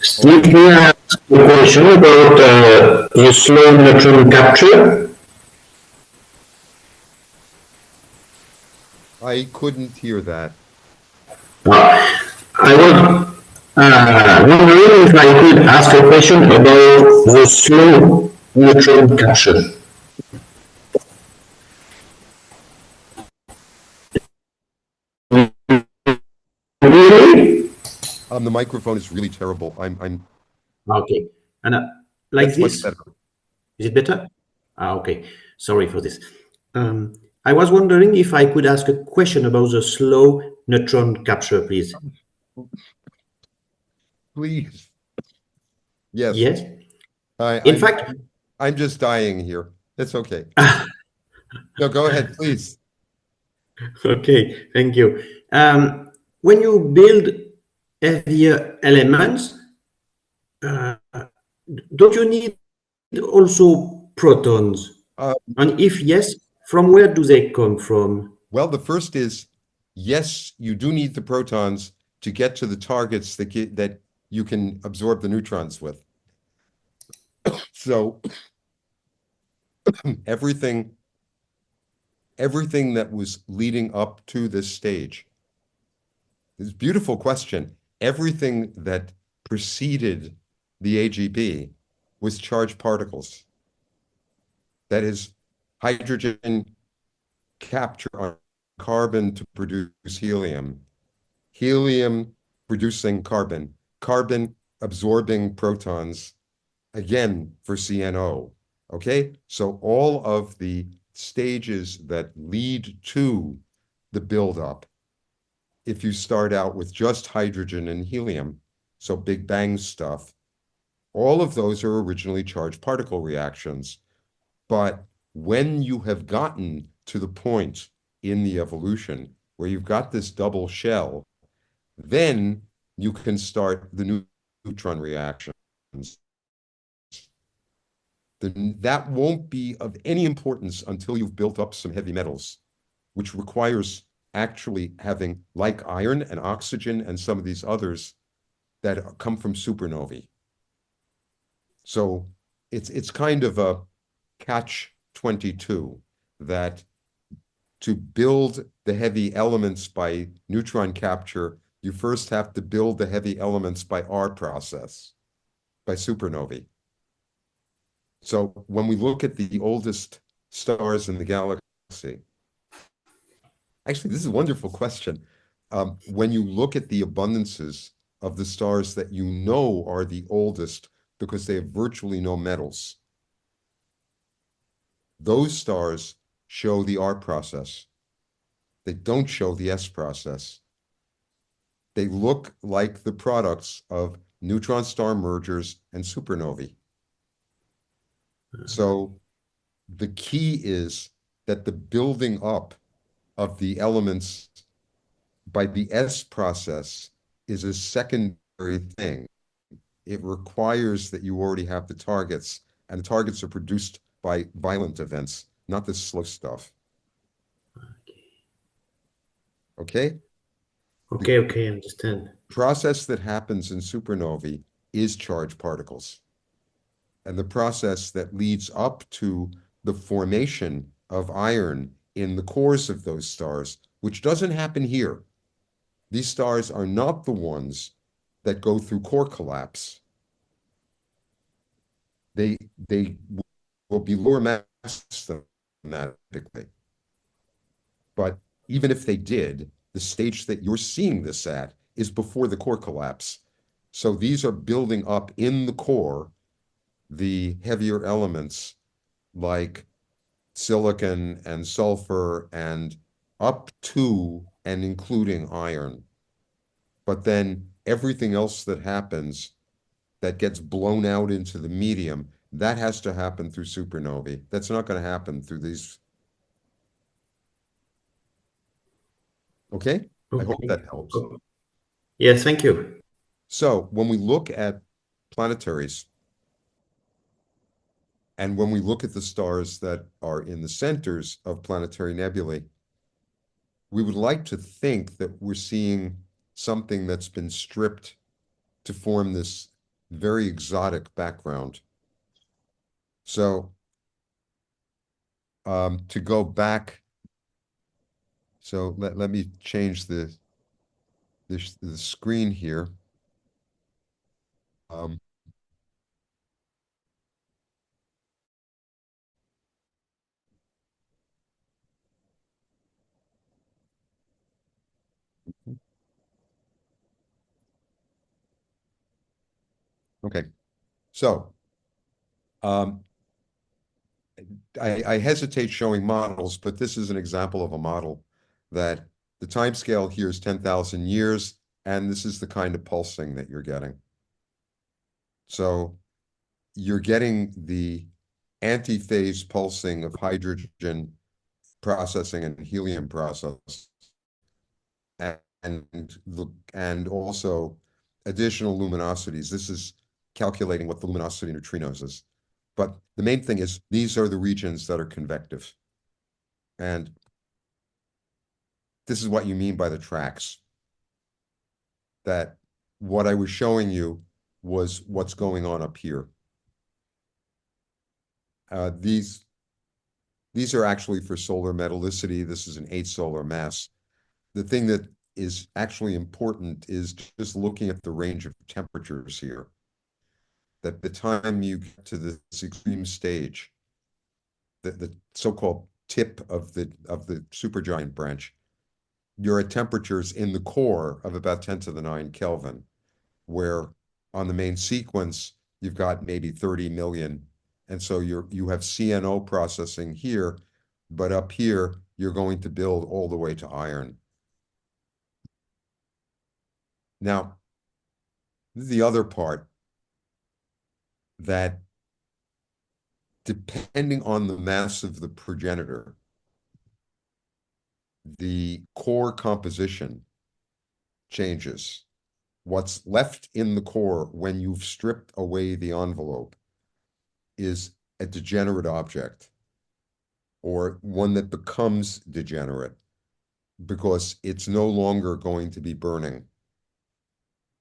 S5: Steve, here I have a question about the slow neutron capture.
S2: I couldn't hear that.
S5: I was wondering if I could ask a question about the slow neutron capture. Really?
S2: The microphone is really terrible. I'm
S5: Okay. And like
S2: that's much
S5: this,
S2: better.
S5: is it better? Okay. Sorry for this. I was wondering if I could ask a question about the slow neutron capture, please.
S2: Please. Yes.
S5: Yes.
S2: In
S5: fact,
S2: I'm just dying here. It's okay. No, go ahead, please.
S5: Okay, thank you. When you build heavier elements, don't you need also protons? And if yes, from where do they come from?
S2: Well, the first is, yes, you do need the protons to get to the targets that you can absorb the neutrons with. So everything that was leading up to this stage, this beautiful question, everything that preceded the AGB was charged particles. That is, hydrogen capture on carbon to produce helium, helium producing carbon, carbon absorbing protons, again for CNO. Okay, so all of the stages that lead to the buildup, if you start out with just hydrogen and helium, so Big Bang stuff, all of those are originally charged particle reactions. But when you have gotten to the point in the evolution where you've got this double shell, then you can start the neutron reactions. That won't be of any importance until you've built up some heavy metals, which requires actually having, like iron and oxygen and some of these others that come from supernovae. So it's kind of a catch-22 that to build the heavy elements by neutron capture, you first have to build the heavy elements by our process, by supernovae. So when we look at the oldest stars in the galaxy, actually, this is a wonderful question. When you look at the abundances of the stars that you know are the oldest because they have virtually no metals, those stars show the R process. They don't show the S process. They look like the products of neutron star mergers and supernovae. So the key is that the building up of the elements by the S process is a secondary thing. It requires that you already have the targets, and the targets are produced by violent events, not this slow stuff. Okay?
S5: Okay, okay, I understand.
S2: Process that happens in supernovae is charged particles. And the process that leads up to the formation of iron in the cores of those stars, which doesn't happen here. These stars are not the ones that go through core collapse. They will be lower mass thematically. But even if they did, the stage that you're seeing this at is before the core collapse. So these are building up in the core the heavier elements like silicon and sulfur and up to and including iron. But then everything else that happens that gets blown out into the medium, that has to happen through supernovae. That's not going to happen through these. Okay? I hope
S5: Okay.
S2: that helps.
S5: Yes, thank you.
S2: So when we look at planetaries, and when we look at the stars that are in the centers of planetary nebulae, we would like to think that we're seeing something that's been stripped to form this very exotic background. So to go back, so let me change the screen here. Um, okay, so um, I hesitate showing models, but this is an example of a model that the time scale here is 10,000 years, and this is the kind of pulsing that you're getting. So you're getting the antiphase pulsing of hydrogen processing and helium process, and also additional luminosities. This is calculating what the luminosity of neutrinos is. But the main thing is these are the regions that are convective. And this is what you mean by the tracks. That what I was showing you was what's going on up here. These are actually for solar metallicity. This is an 8 solar mass. The thing that is actually important is just looking at the range of temperatures here. That the time you get to this extreme stage, the so-called tip of the supergiant branch, you're at temperatures in the core of about 10 to the 9 Kelvin, where on the main sequence, you've got maybe 30 million. And so you have CNO processing here, but up here, you're going to build all the way to iron. Now, the other part that depending on the mass of the progenitor, the core composition changes. What's left in the core when you've stripped away the envelope is a degenerate object, or one that becomes degenerate because it's no longer going to be burning.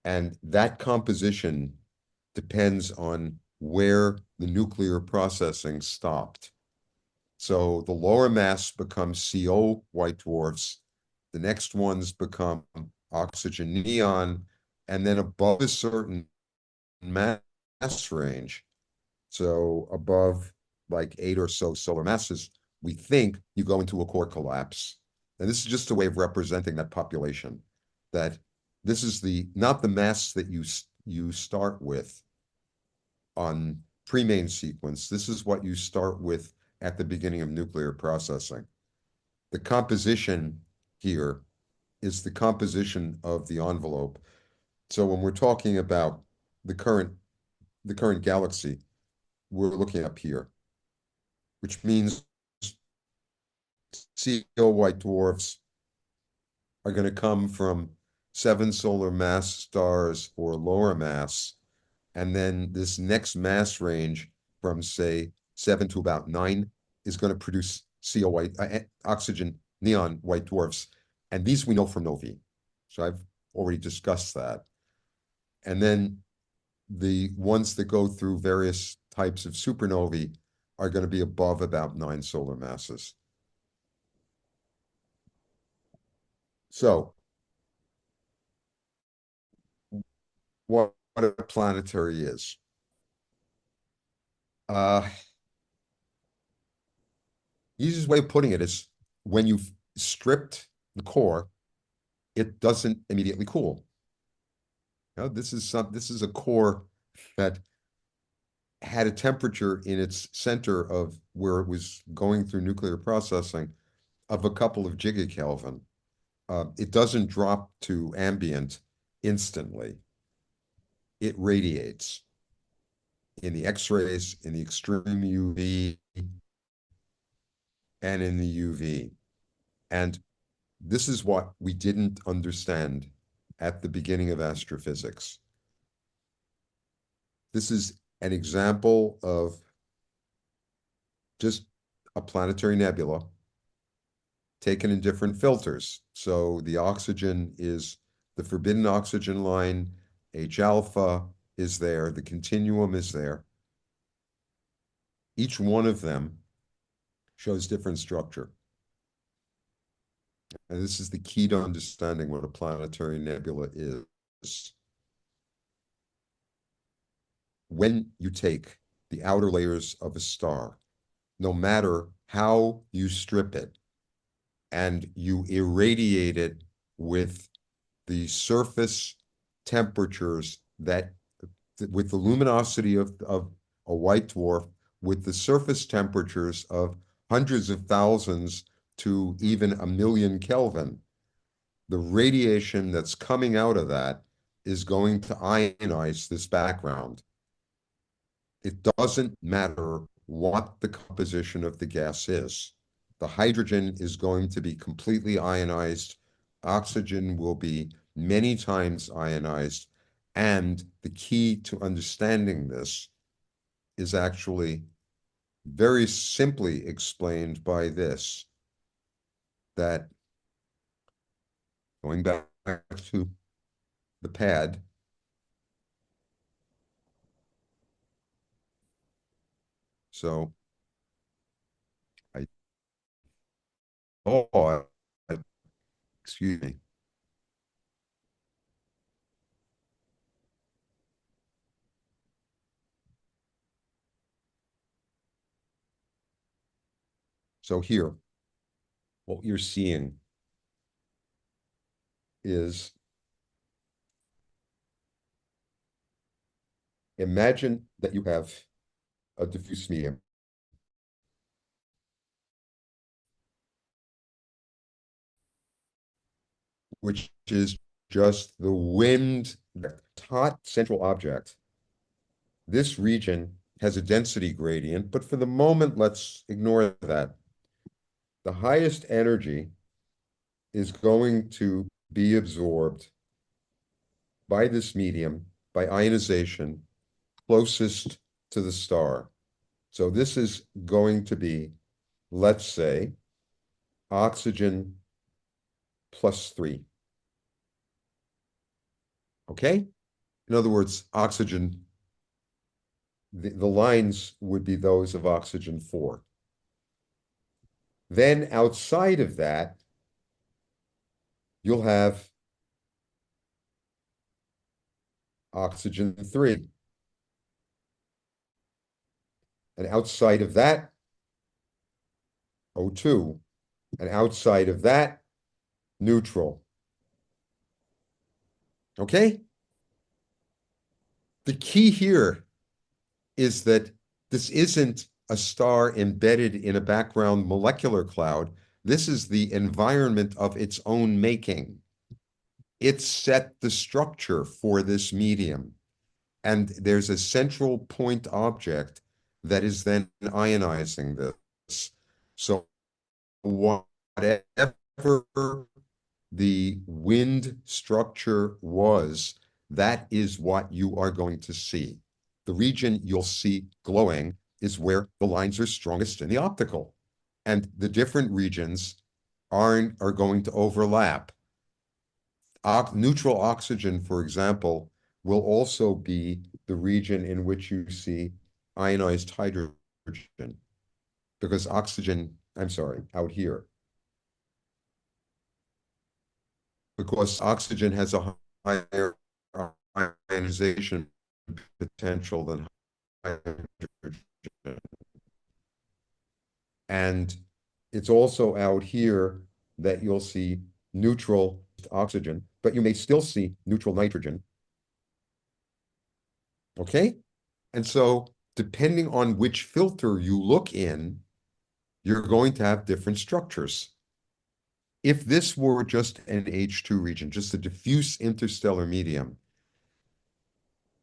S2: And that composition depends on where the nuclear processing stopped. So the lower mass becomes CO white dwarfs. The next ones become oxygen neon. And then above a certain mass range, so above like 8 or so solar masses, we think you go into a core collapse. And this is just a way of representing that population, that this is not the mass that you start with on pre-main sequence. This is what you start with at the beginning of nuclear processing. The composition here is the composition of the envelope. So when we're talking about the current galaxy, we're looking up here, which means CO white dwarfs are going to come from 7 solar mass stars or lower mass. And then this next mass range from, say, 7 to about 9 is going to produce CO white, oxygen neon white dwarfs. And these we know from novae. So I've already discussed that. And then the ones that go through various types of supernovae are going to be above about 9 solar masses. So what a planetary is. Easiest way of putting it is when you've stripped the core, it doesn't immediately cool. This is a core that had a temperature in its center of where it was going through nuclear processing of a couple of gigakelvin. It doesn't drop to ambient instantly. It radiates in the X-rays, in the extreme UV, and in the UV. And this is what we didn't understand at the beginning of astrophysics. This is an example of just a planetary nebula taken in different filters. So the oxygen is the forbidden oxygen line, H alpha is there, the continuum is there. Each one of them shows different structure. And this is the key to understanding what a planetary nebula is. When you take the outer layers of a star, no matter how you strip it, and you irradiate it with the surface temperatures that, with the luminosity of a white dwarf, with the surface temperatures of hundreds of thousands to even 1,000,000 Kelvin, the radiation that's coming out of that is going to ionize this background. It doesn't matter what the composition of the gas is. The hydrogen is going to be completely ionized. Oxygen will be many times ionized. And the key to understanding this is actually very simply explained by this, that going back to the pad, so I thought, excuse me. So here, what you're seeing is, imagine that you have a diffuse medium. Which is just the wind, taut central object. This region has a density gradient, but for the moment, let's ignore that. The highest energy is going to be absorbed by this medium, by ionization, closest to the star. So this is going to be, let's say, oxygen +3. Okay? In other words, oxygen, the lines would be those of oxygen 4. Then outside of that, you'll have oxygen 3. And outside of that, O2. And outside of that, neutral. Okay? The key here is that this isn't a star embedded in a background molecular cloud. This is the environment of its own making. It set the structure for this medium. And there's a central point object that is then ionizing this. So whatever the wind structure was, that is what you are going to see. The region you'll see glowing is where the lines are strongest in the optical. And the different regions are going to overlap. Neutral oxygen, for example, will also be the region in which you see ionized hydrogen, because oxygen, I'm sorry, out here, because oxygen has a higher ionization potential than hydrogen. And it's also out here that you'll see neutral oxygen, but you may still see neutral nitrogen. Okay? And so depending on which filter you look in, you're going to have different structures. If this were just an H2 region, just a diffuse interstellar medium,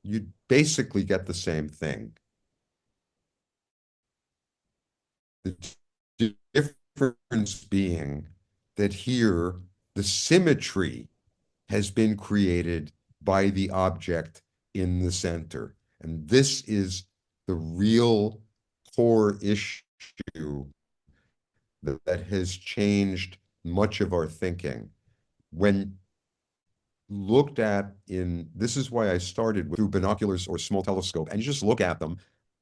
S2: you'd basically get the same thing. The difference being that here the symmetry has been created by the object in the center. And this is the real core issue that has changed much of our thinking. When looked at in, this is why I started through binoculars or small telescope, and you just look at them,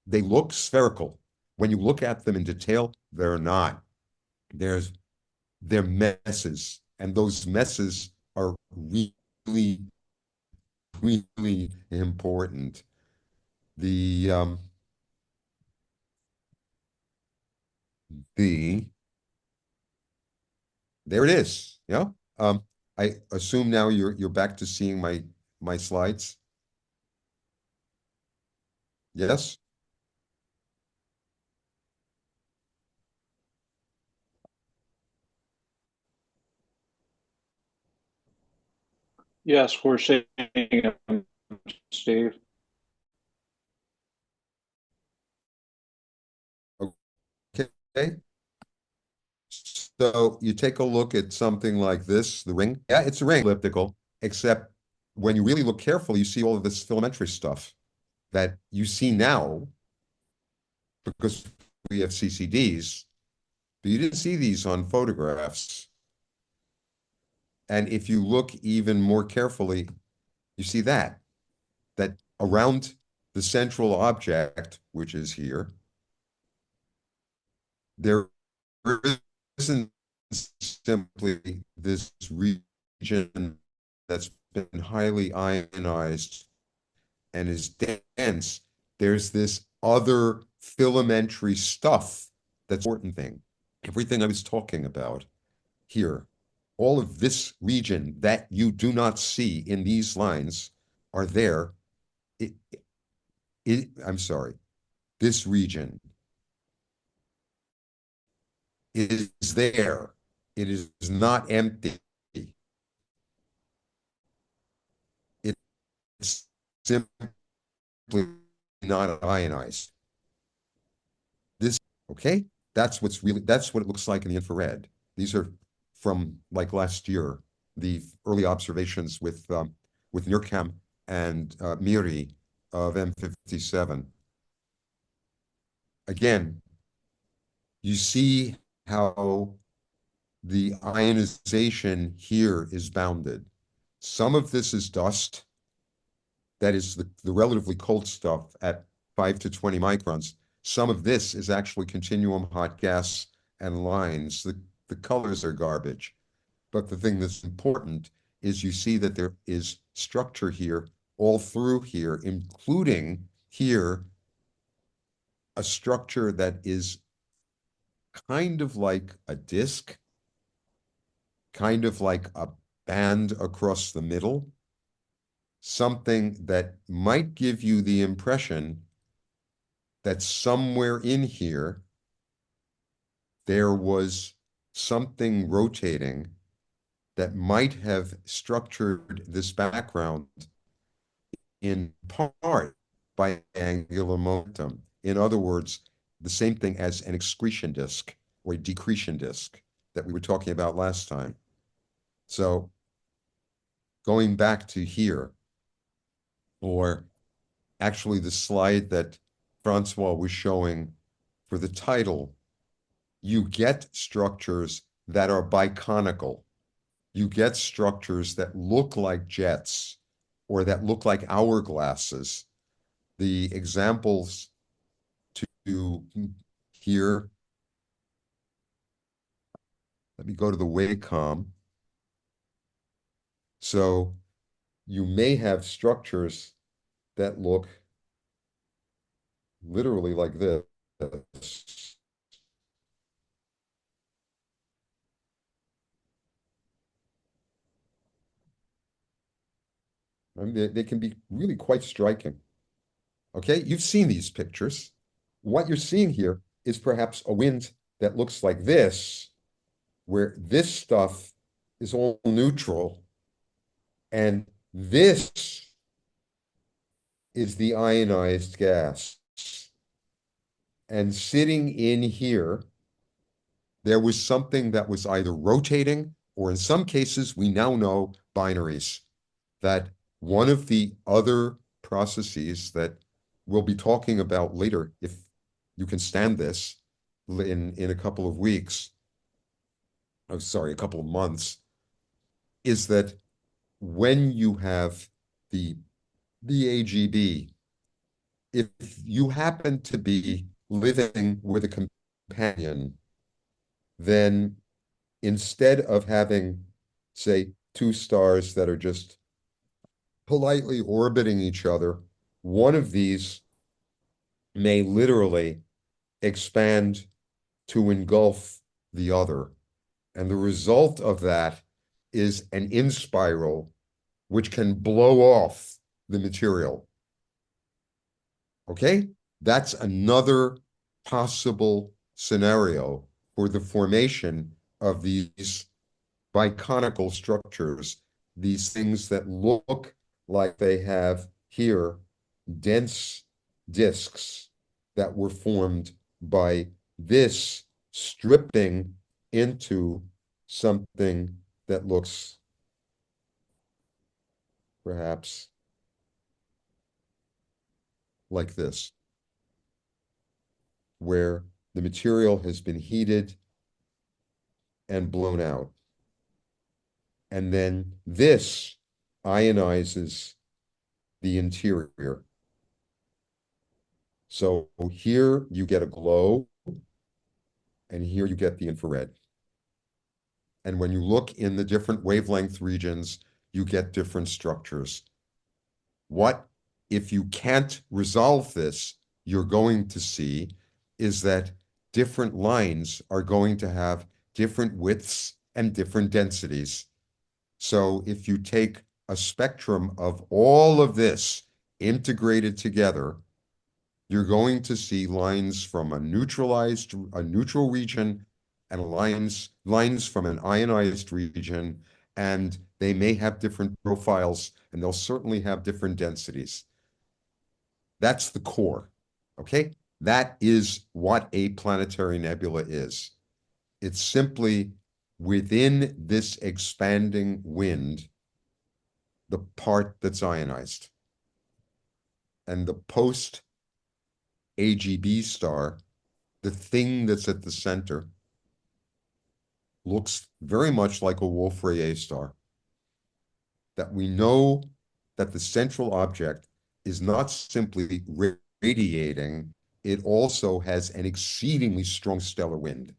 S2: they look spherical. When you look at them in detail, they're not. They're messes, and those messes are really, really important. There it is. Yeah. I assume now you're back to seeing my slides. Yes.
S4: Yes, we're seeing him, Steve.
S2: Okay. So you take a look at something like this, the ring. Yeah, it's a ring, elliptical, except when you really look carefully, you see all of this filamentary stuff that you see now because we have CCDs, but you didn't see these on photographs. And if you look even more carefully, you see that around the central object, which is here, there isn't simply this region that's been highly ionized and is dense. There's this other filamentary stuff that's important thing. Everything I was talking about here, all of this region that you do not see in these lines are there. I'm sorry, this region is there. It is not empty. It's simply not ionized. This, okay? That's what it looks like in the infrared. These are from like last year, the early observations with NIRCam and MIRI of M57. Again, you see how the ionization here is bounded. Some of this is dust. That is the relatively cold stuff at 5 to 20 microns. Some of this is actually continuum hot gas and lines. The colors are garbage. But the thing that's important is you see that there is structure here all through here, including here, a structure that is kind of like a disc, kind of like a band across the middle, something that might give you the impression that somewhere in here there was something rotating that might have structured this background in part by angular momentum. In other words, the same thing as an excretion disk or a decretion disk that we were talking about last time. So going back to here, or actually the slide that Francois was showing for the title, you get structures that are biconical. You get structures that look like jets or that look like hourglasses. The examples to here, let me go to the Wacom. So you may have structures that look literally like this. I mean, they can be really quite striking. Okay, you've seen these pictures. What you're seeing here is perhaps a wind that looks like this, where this stuff is all neutral, and this is the ionized gas. And sitting in here, there was something that was either rotating, or in some cases, we now know binaries, that one of the other processes that we'll be talking about later, if you can stand this, in a couple of weeks, oh, sorry, a couple of months, is that when you have the AGB, if you happen to be living with a companion, then instead of having, say, two stars that are just politely orbiting each other, one of these may literally expand to engulf the other. And the result of that is an in spiral, which can blow off the material. Okay? That's another possible scenario for the formation of these biconical structures, these things that look like they have here dense disks that were formed by this stripping into something that looks perhaps like this, where the material has been heated and blown out. And then this ionizes the interior. So here you get a glow, and here you get the infrared. And when you look in the different wavelength regions, you get different structures. What, if you can't resolve this, you're going to see is that different lines are going to have different widths and different densities. So if you take a spectrum of all of this integrated together, you're going to see lines from a neutral region and lines from an ionized region, and they may have different profiles, and they'll certainly have different densities. That's the core, okay? That is what a planetary nebula is. It's simply within this expanding wind, the part that's ionized. And the post-AGB star, the thing that's at the center, looks very much like a Wolf-Rayet star. That we know that the central object is not simply radiating, it also has an exceedingly strong stellar wind.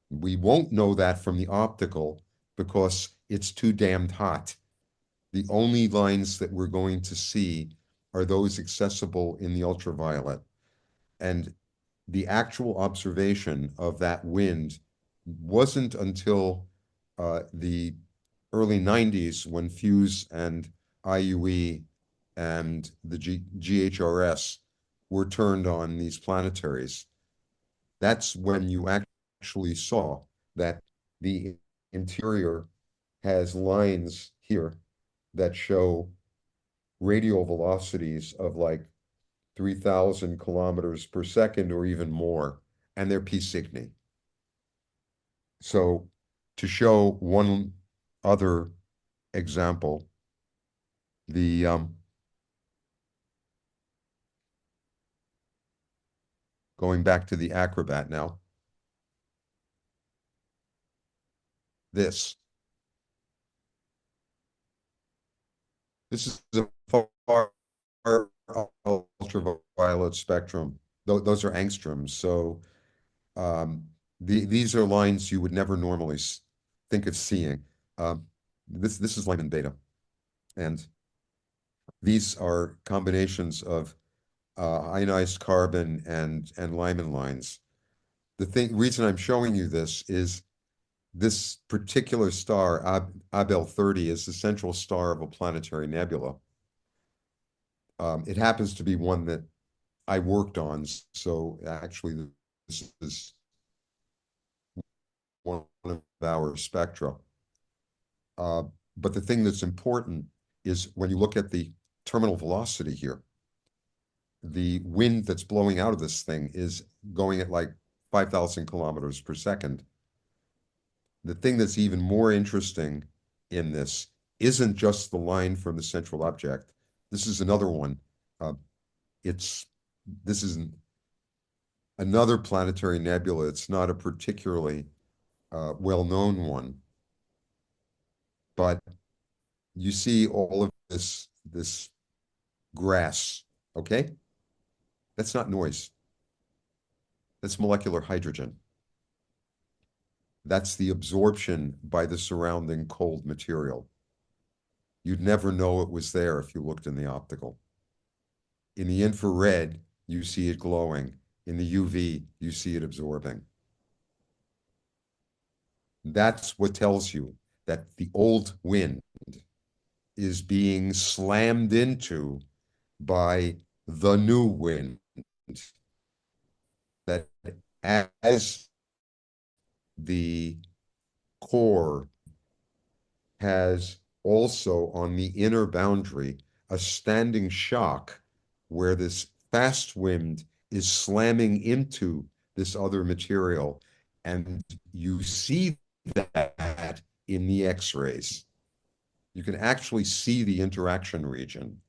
S2: We won't know that from the optical because it's too damned hot. The only lines that we're going to see are those accessible in the ultraviolet. And the actual observation of that wind wasn't until the early 90s when FUSE and IUE and the GHRS were turned on these planetaries. That's when you actually saw that the interior has lines here that show radial velocities of like 3,000 kilometers per second or even more, and they're P Cygni. So to show one other example, the going back to the Acrobat now, this. This is a far ultraviolet spectrum. Those are angstroms. So these are lines you would never normally think of seeing. This is Lyman beta, and these are combinations of ionized carbon and Lyman lines. The reason I'm showing you this is this particular star, Abell 30, is the central star of a planetary nebula. It happens to be one that I worked on, so actually this is one of our spectra. But the thing that's important is when you look at the terminal velocity here, the wind that's blowing out of this thing is going at like 5,000 kilometers per second. The thing that's even more interesting in this isn't just the line from the central object. This is another one. This is another planetary nebula. It's not a particularly well-known one, but you see all of this grass, okay? That's not noise. That's molecular hydrogen. That's the absorption by the surrounding cold material. You'd never know it was there if you looked in the optical. In the infrared, you see it glowing. In the UV, you see it absorbing. That's what tells you that the old wind is being slammed into by the new wind. That as the core has also on the inner boundary a standing shock where this fast wind is slamming into this other material, and you see that in the X-rays. You can actually see the interaction region.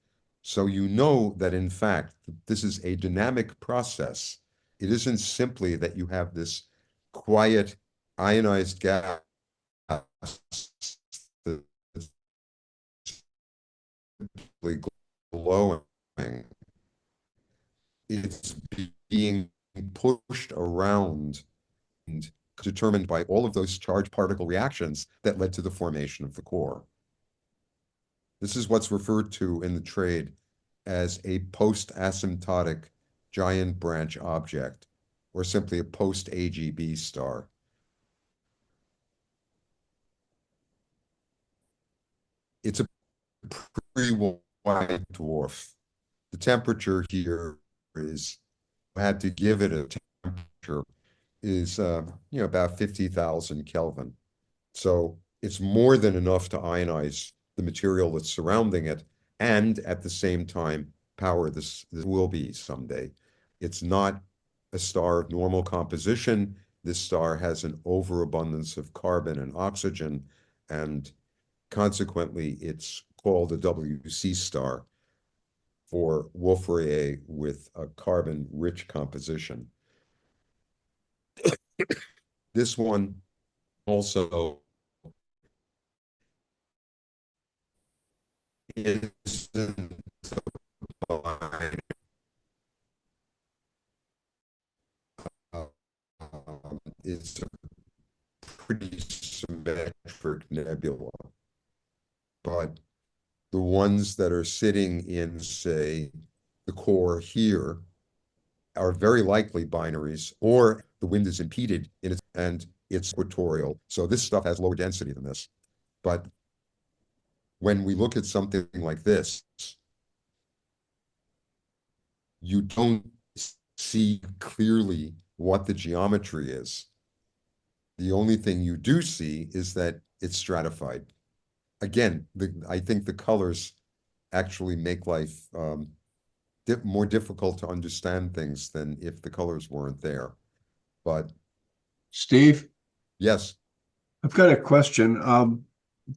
S2: So you know that in fact, this is a dynamic process. It isn't simply that you have this quiet ionized gas that's glowing. It's being pushed around and determined by all of those charged particle reactions that led to the formation of the core. This is what's referred to in the trade as a post-asymptotic giant branch object, or simply a post-AGB star. It's a pre-white dwarf. The temperature here is, I had to give it a temperature, is about 50,000 Kelvin. So it's more than enough to ionize the material that's surrounding it, and at the same time power this will be someday. It's not a star of normal composition. This star has an overabundance of carbon and oxygen, and consequently it's called a WC star, for Wolf-Rayet with a carbon-rich composition. This one also isn't it's a pretty symmetric nebula, but the ones that are sitting in, say, the core here are very likely binaries, or the wind is impeded in its, and it's equatorial. So this stuff has lower density than this. But when we look at something like this, you don't see clearly what the geometry is. The only thing you do see is that it's stratified. Again, I think the colors actually make life more difficult to understand things than if the colors weren't there. But
S6: Steve,
S2: yes,
S6: I've got a question.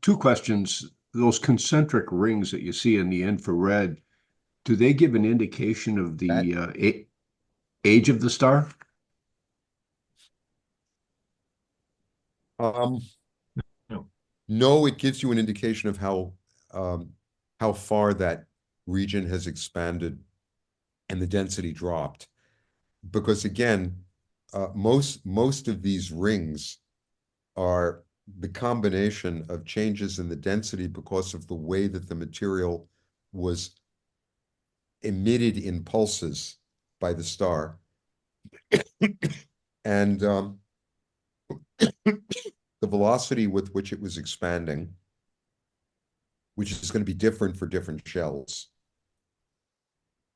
S6: Two questions. Those concentric rings that you see in the infrared, do they give an indication of the age of the star?
S2: No, it gives you an indication of how far that region has expanded and the density dropped. Because again, most of these rings are the combination of changes in the density because of the way that the material was emitted in pulses by the star. And the velocity with which it was expanding, which is going to be different for different shells.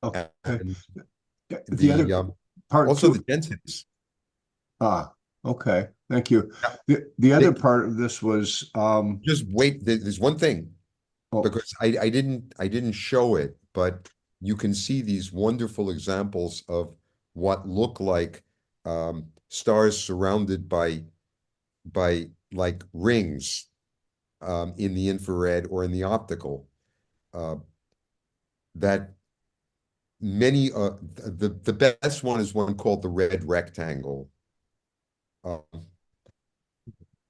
S6: Okay.
S2: And
S6: The other part
S2: also
S6: too.
S2: the densities.
S6: Okay. Thank you.
S2: Yeah.
S6: The other part of this was
S2: Just wait. There's one thing, because I didn't show it, but you can see these wonderful examples of what look like stars surrounded by like rings in the infrared or in the optical. That many the best one is one called the red rectangle. Um,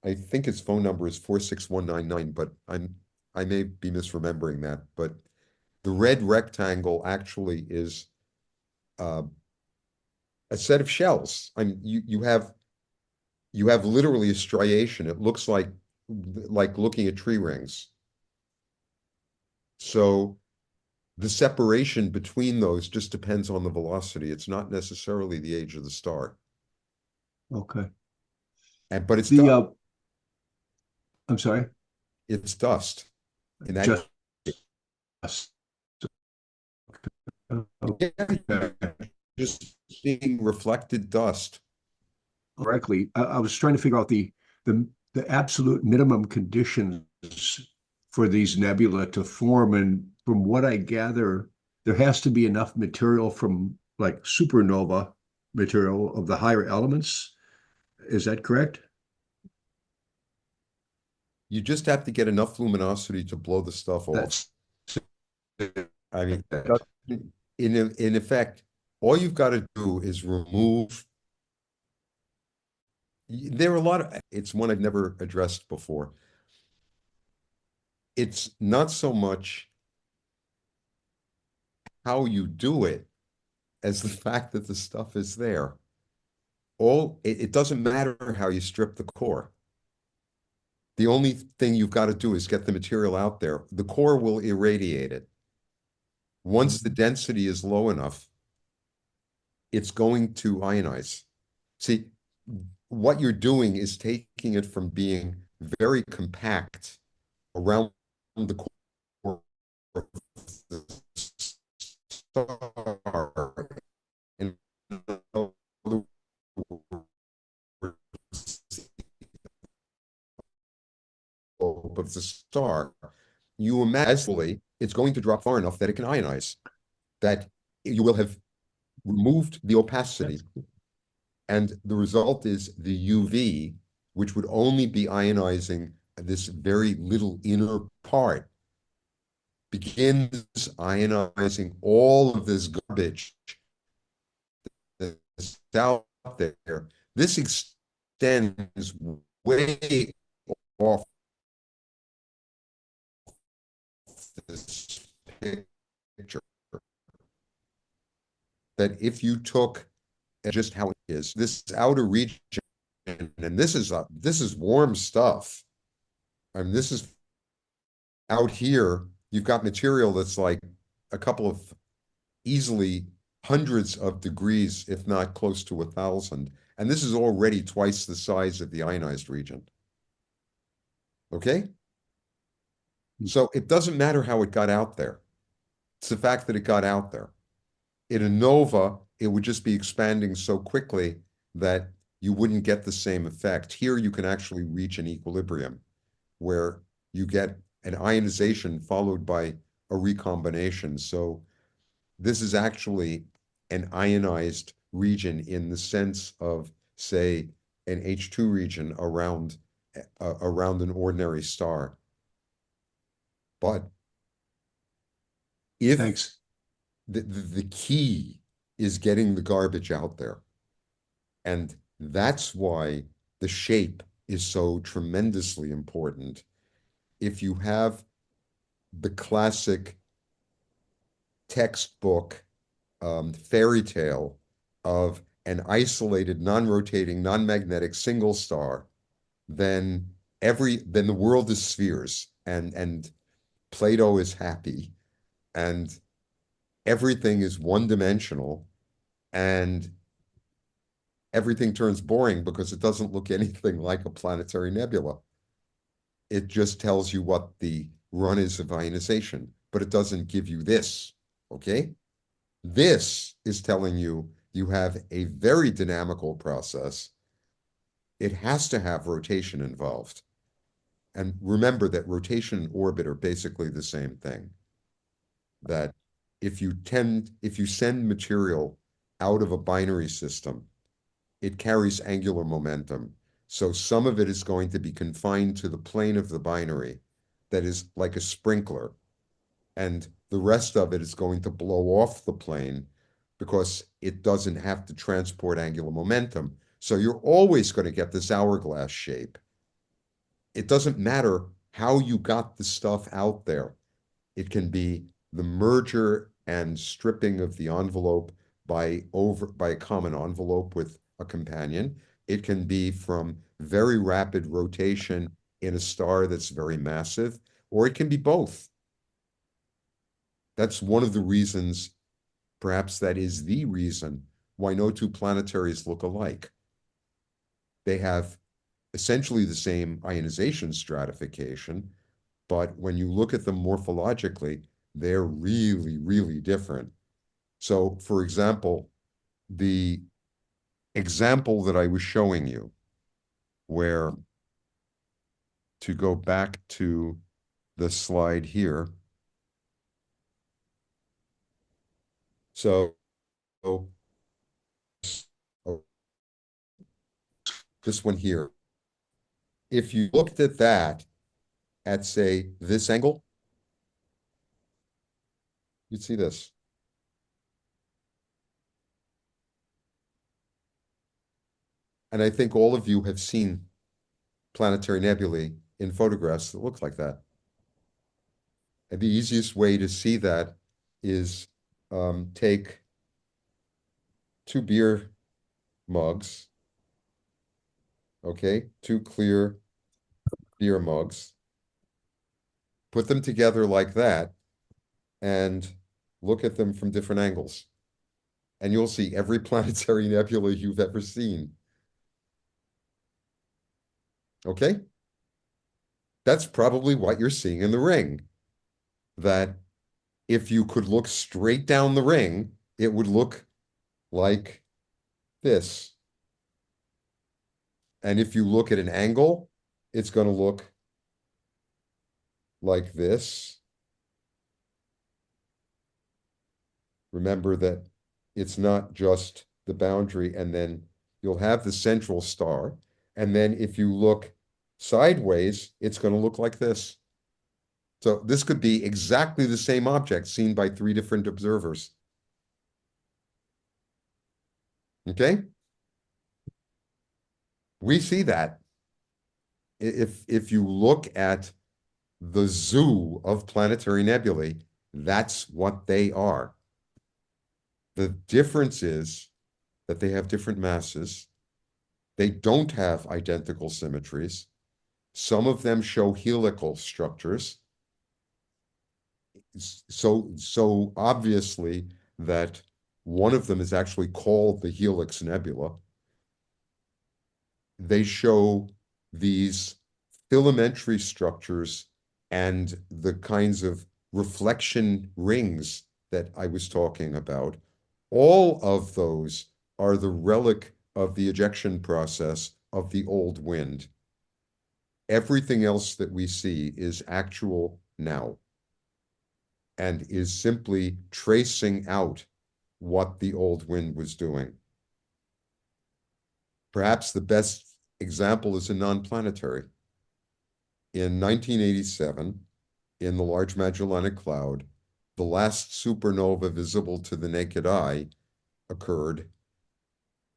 S2: I think its phone number is 46199, but I may be misremembering that. But the red rectangle actually is uh, a set of shells. I mean, you have literally a striation. It looks like looking at tree rings. So the separation between those just depends on the velocity. It's not necessarily the age of the star.
S6: okay.
S2: But it's
S6: The I'm sorry.
S2: it's dust. And that
S6: Just
S2: yeah, just seeing reflected dust.
S6: correctly. I was trying to figure out the absolute minimum conditions for these nebula to form, and from what I gather, there has to be enough material from like supernova material of the higher elements. Is that correct?
S2: You just have to get enough luminosity to blow the stuff off.
S6: That's
S2: I mean, in effect, all you've got to do is remove. There are a lot of, it's one I've never addressed before. It's not so much how you do it as the fact that the stuff is there. It doesn't matter how you strip the core. The only thing you've got to do is get the material out there. The core will irradiate it. Once the density is low enough, it's going to ionize. See, what you're doing is taking it from being very compact around the core of the star. In other words, of the star, you imagine it's going to drop far enough that it can ionize, that you will have removed the opacity. And the result is the UV, which would only be ionizing this very little inner part, begins ionizing all of this garbage that's out there. This extends way off this picture. That if you took just how it is, this outer region, and this is warm stuff. I mean, this is out here, you've got material that's like a couple of easily hundreds of degrees, if not close to 1,000. And this is already twice the size of the ionized region. Okay? So it doesn't matter how it got out there. It's the fact that it got out there. In a nova, it would just be expanding so quickly that you wouldn't get the same effect. Here, you can actually reach an equilibrium where you get an ionization followed by a recombination. So this is actually an ionized region in the sense of, say, an H2 region around an ordinary star. But if
S6: Thanks.
S2: the key is getting the garbage out there, and that's why the shape is so tremendously important. if you have the classic textbook fairy tale of an isolated, non-rotating, non-magnetic single star, then the world is spheres, and Plato is happy, and everything is one-dimensional, and everything turns boring because it doesn't look anything like a planetary nebula. It just tells you what the run is of ionization, but it doesn't give you this, okay? This is telling you you have a very dynamical process. It has to have rotation involved. And remember that rotation and orbit are basically the same thing. That if you send material out of a binary system, it carries angular momentum. So some of it is going to be confined to the plane of the binary that is like a sprinkler. And the rest of it is going to blow off the plane because it doesn't have to transport angular momentum. So you're always going to get this hourglass shape. It doesn't matter how you got the stuff out there. It can be the merger and stripping of the envelope by a common envelope with a companion. It can be from very rapid rotation in a star that's very massive, or it can be both. That's one of the reasons, perhaps that is the reason, why no two planetaries look alike. They have essentially the same ionization stratification, but when you look at them morphologically, they're really, really different. So, for example, the example that I was showing you, where, to go back to the slide here, so this one here, if you looked at that at, say, this angle, you'd see this. And I think all of you have seen planetary nebulae in photographs that look like that. And the easiest way to see that is take 2 beer mugs, okay, 2 clear beer mugs, put them together like that, and look at them from different angles. And you'll see every planetary nebula you've ever seen. Okay? That's probably what you're seeing in the ring. That if you could look straight down the ring, it would look like this. And if you look at an angle, it's going to look like this. Remember that it's not just the boundary, and then you'll have the central star. And then if you look sideways, it's going to look like this. So this could be exactly the same object seen by 3 different observers. Okay? We see that. If you look at the zoo of planetary nebulae, that's what they are. The difference is that they have different masses. They don't have identical symmetries. Some of them show helical structures. So obviously that one of them is actually called the Helix Nebula. They show these filamentary structures and the kinds of reflection rings that I was talking about. All of those are the relic of the ejection process of the old wind. Everything else that we see is actual now and is simply tracing out what the old wind was doing. Perhaps the best example is a non-planetary. In 1987, in the Large Magellanic Cloud, the last supernova visible to the naked eye occurred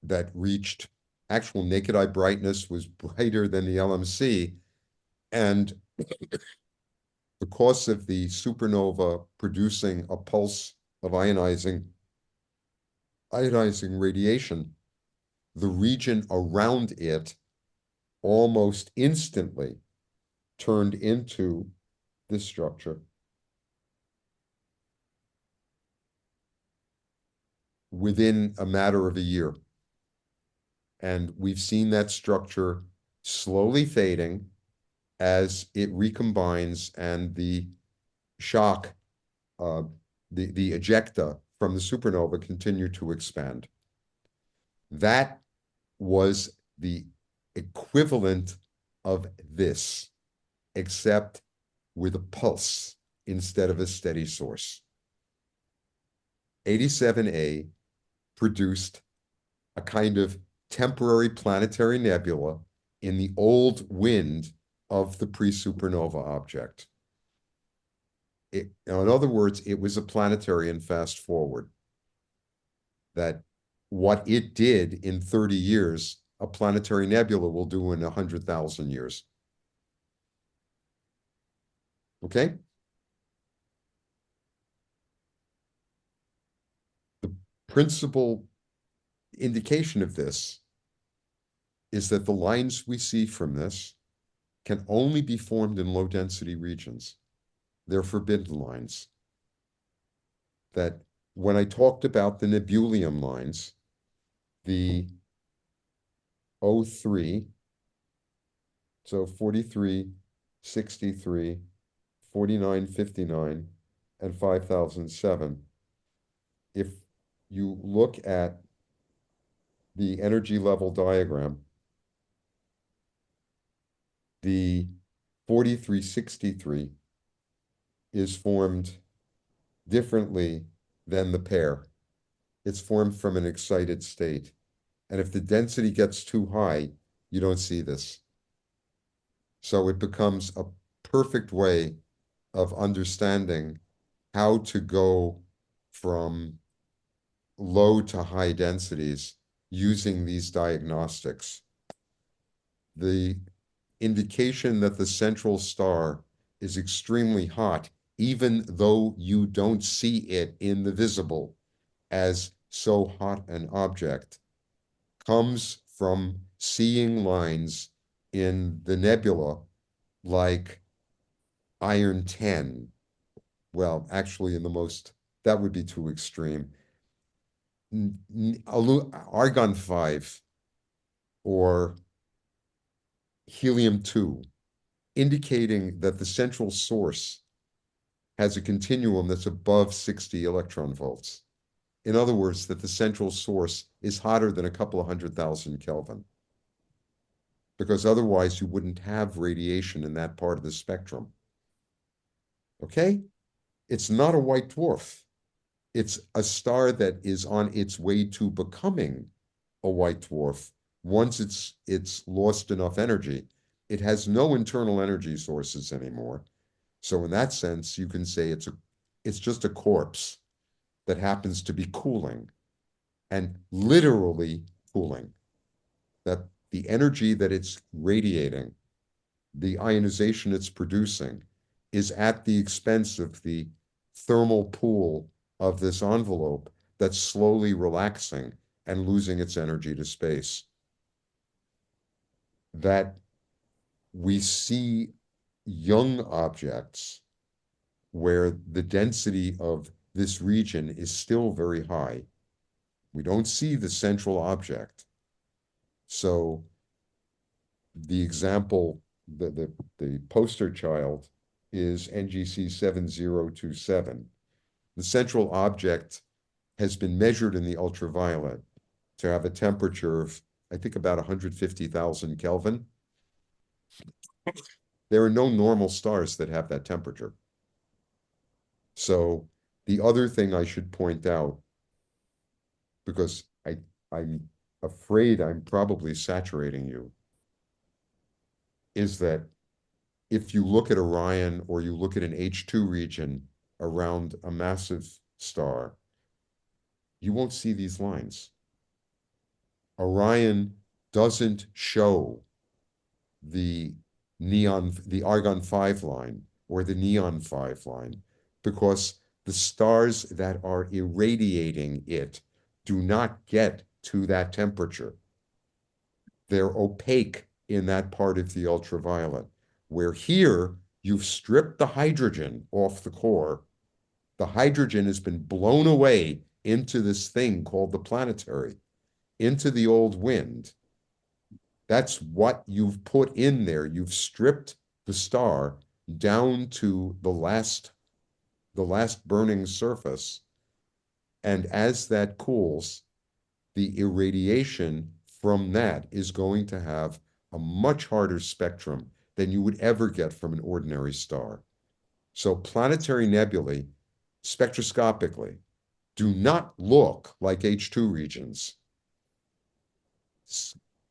S2: that reached actual naked eye brightness, was brighter than the LMC, and because of the supernova producing a pulse of ionizing radiation, the region around it almost instantly turned into this structure within a matter of a year. And we've seen that structure slowly fading as it recombines and the shock, the ejecta from the supernova continue to expand. That was the equivalent of this, except with a pulse instead of a steady source. 87A produced a kind of temporary planetary nebula in the old wind of the pre-supernova object. In other words, it was a planetary and fast forward. That what it did in 30 years, a planetary nebula will do in 100,000 years. Okay? The principal indication of this is that the lines we see from this can only be formed in low density regions. They're forbidden lines. That when I talked about the nebuleume lines, the O3, so 43, 63, 4959, and 5007, if you look at the energy level diagram, the 4363 is formed differently than the pair. It's formed from an excited state. And if the density gets too high, you don't see this. So it becomes a perfect way of understanding how to go from low to high densities using these diagnostics. The indication that the central star is extremely hot, even though you don't see it in the visible as so hot an object, comes from seeing lines in the nebula like iron 10. Well, actually, that would be too extreme. Argon 5 or helium 2, indicating that the central source has a continuum that's above 60 electron volts. In other words, that the central source is hotter than a couple of 100,000 Kelvin. Because otherwise you wouldn't have radiation in that part of the spectrum. Okay? It's not a white dwarf. It's a star that is on its way to becoming a white dwarf. Once it's lost enough energy, it has no internal energy sources anymore. So in that sense, you can say it's just a corpse that happens to be cooling, and literally cooling. That the energy that it's radiating, the ionization it's producing, is at the expense of the thermal pool of this envelope that's slowly relaxing and losing its energy to space. That we see young objects where the density of this region is still very high. We don't see the central object. So the example, the poster child is NGC 7027. The central object has been measured in the ultraviolet to have a temperature of, I think, about 150,000 Kelvin. There are no normal stars that have that temperature. So the other thing I should point out, because I'm afraid I'm probably saturating you, is that if you look at Orion or you look at an H2 region around a massive star, you won't see these lines. Orion doesn't show the argon 5 line or the neon 5 line, because the stars that are irradiating it do not get to that temperature. They're opaque in that part of the ultraviolet, where here you've stripped the hydrogen off the core. The hydrogen has been blown away into this thing called the planetary, into the old wind. That's what you've put in there. You've stripped the star down to the last burning surface. And as that cools, the irradiation from that is going to have a much harder spectrum than you would ever get from an ordinary star. So planetary nebulae, spectroscopically, do not look like H2 regions.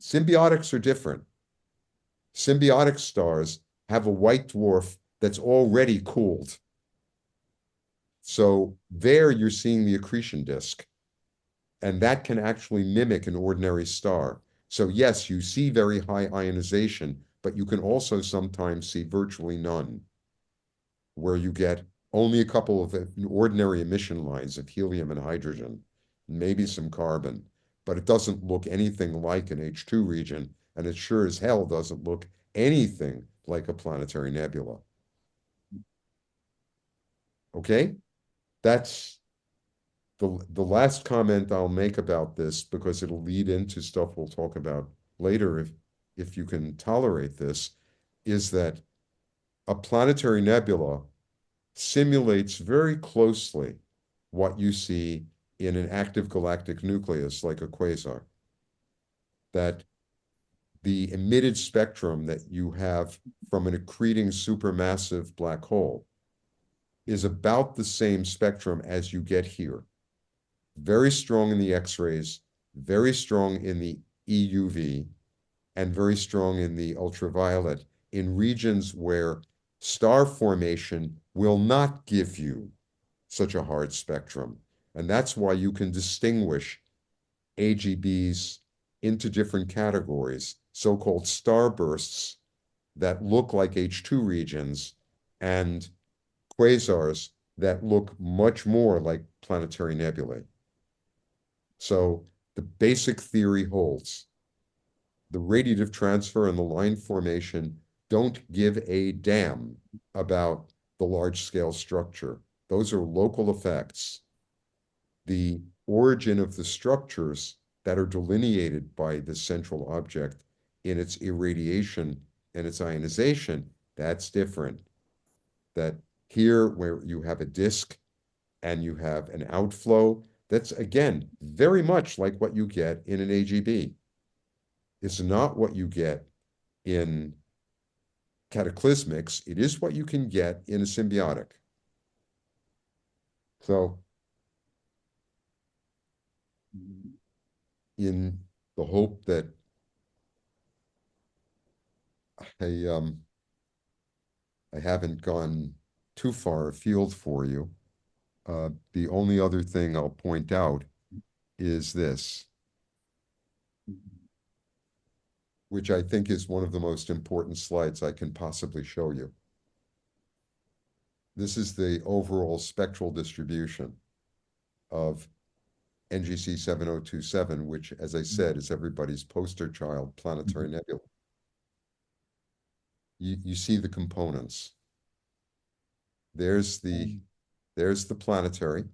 S2: Symbiotics are different. Symbiotic stars have a white dwarf that's already cooled. So there you're seeing the accretion disk, and that can actually mimic an ordinary star. So yes, you see very high ionization, but you can also sometimes see virtually none, where you get only a couple of ordinary emission lines of helium and hydrogen, maybe some carbon, but it doesn't look anything like an H2 region, and it sure as hell doesn't look anything like a planetary nebula. Okay? That's the last comment I'll make about this, because it'll lead into stuff we'll talk about later if you can tolerate this, is that a planetary nebula simulates very closely what you see in an active galactic nucleus like a quasar. That the emitted spectrum that you have from an accreting supermassive black hole is about the same spectrum as you get here. Very strong in the X-rays, very strong in the EUV, and very strong in the ultraviolet, in regions where star formation will not give you such a hard spectrum. And that's why you can distinguish AGBs into different categories, so-called starbursts that look like H2 regions, and quasars that look much more like planetary nebulae. So the basic theory holds. The radiative transfer and the line formation don't give a damn about the large-scale structure. Those are local effects. The origin of the structures that are delineated by the central object in its irradiation and its ionization, that's different. That here, where you have a disk and you have an outflow, that's, again, very much like what you get in an AGB. It's not what you get in cataclysmics. It is what you can get in a symbiotic. So in the hope that I haven't gone too far afield for you, the only other thing I'll point out is this, which I think is one of the most important slides I can possibly show you. This is the overall spectral distribution of NGC 7027, which, as I said, is everybody's poster child planetary nebula. You see the components. There's the planetary.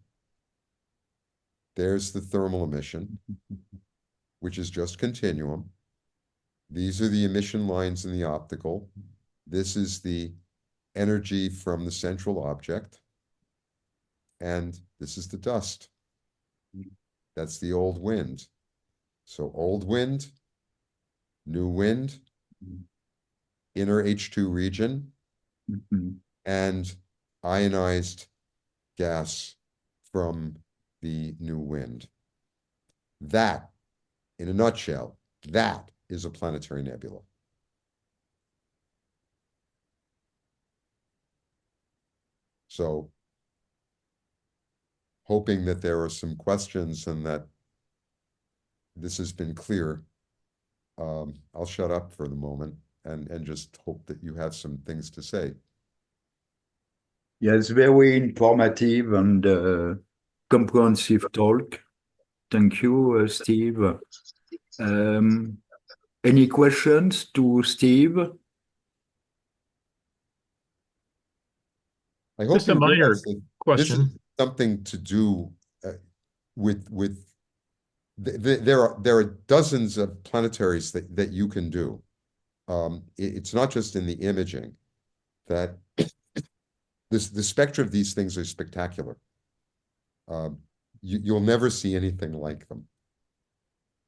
S2: There's the thermal emission, which is just continuum. These are the emission lines in the optical. This is the energy from the central object. And this is the dust. That's the old wind. So old wind, new wind, inner H2 region, and ionized gas from the new wind. That, in a nutshell, that is a planetary nebula. So, hoping that there are some questions and that this has been clear, I'll shut up for the moment and just hope that you have some things to say.
S1: Yes, very informative and comprehensive talk. Thank you, Steve. Any questions to Steve?
S2: I hope
S7: Just a
S2: you
S7: minor
S2: realize that this is
S7: question.
S2: something to do with there are dozens of planetaries that you can do. It's not just in the imaging that the spectra of these things are spectacular. You'll never see anything like them,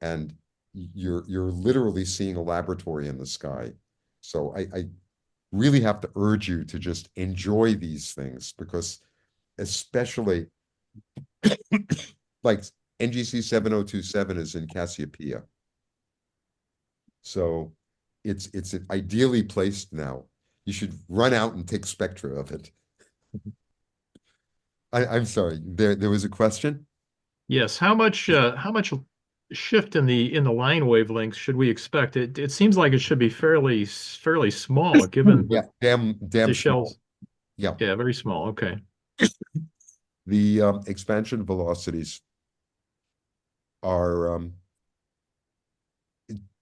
S2: and you're literally seeing a laboratory in the sky. So I really have to urge you to just enjoy these things, because especially like NGC 7027 is in Cassiopeia. So it's ideally placed now. You should run out and take spectra of it. I'm sorry, there was a question?
S7: Yes. How much shift in the line wavelengths should we expect? It seems like it should be fairly small given
S2: Yeah, damn
S7: the
S2: small.
S7: shells.
S2: Yeah.
S7: Yeah, very small. Okay.
S2: The expansion velocities are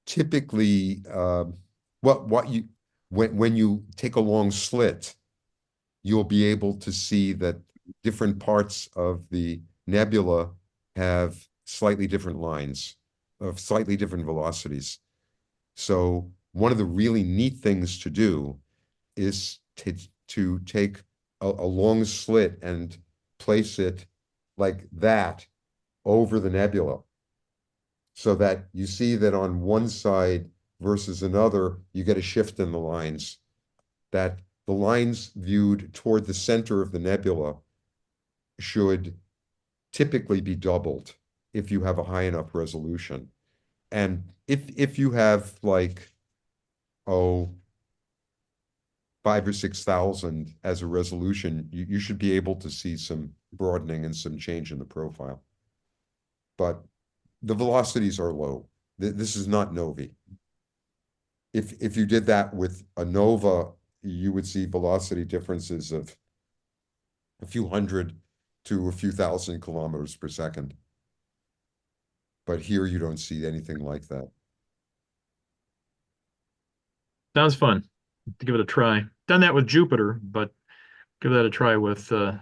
S2: typically what you when you take a long slit, you'll be able to see that different parts of the nebula have slightly different lines of slightly different velocities. So one of the really neat things to do is to take a long slit and place it like that over the nebula, so that you see that on one side versus another, you get a shift in the lines, that the lines viewed toward the center of the nebula should typically be doubled if you have a high enough resolution. And if you have like, oh, 5 or 6,000 as a resolution, you should be able to see some broadening and some change in the profile. But the velocities are low. This is not novae. If you did that with a nova, you would see velocity differences of a few hundred to a few thousand kilometers per second. But here you don't see anything like that.
S7: Sounds fun. To give it a try. Done that with Jupiter, but give that a try with
S2: The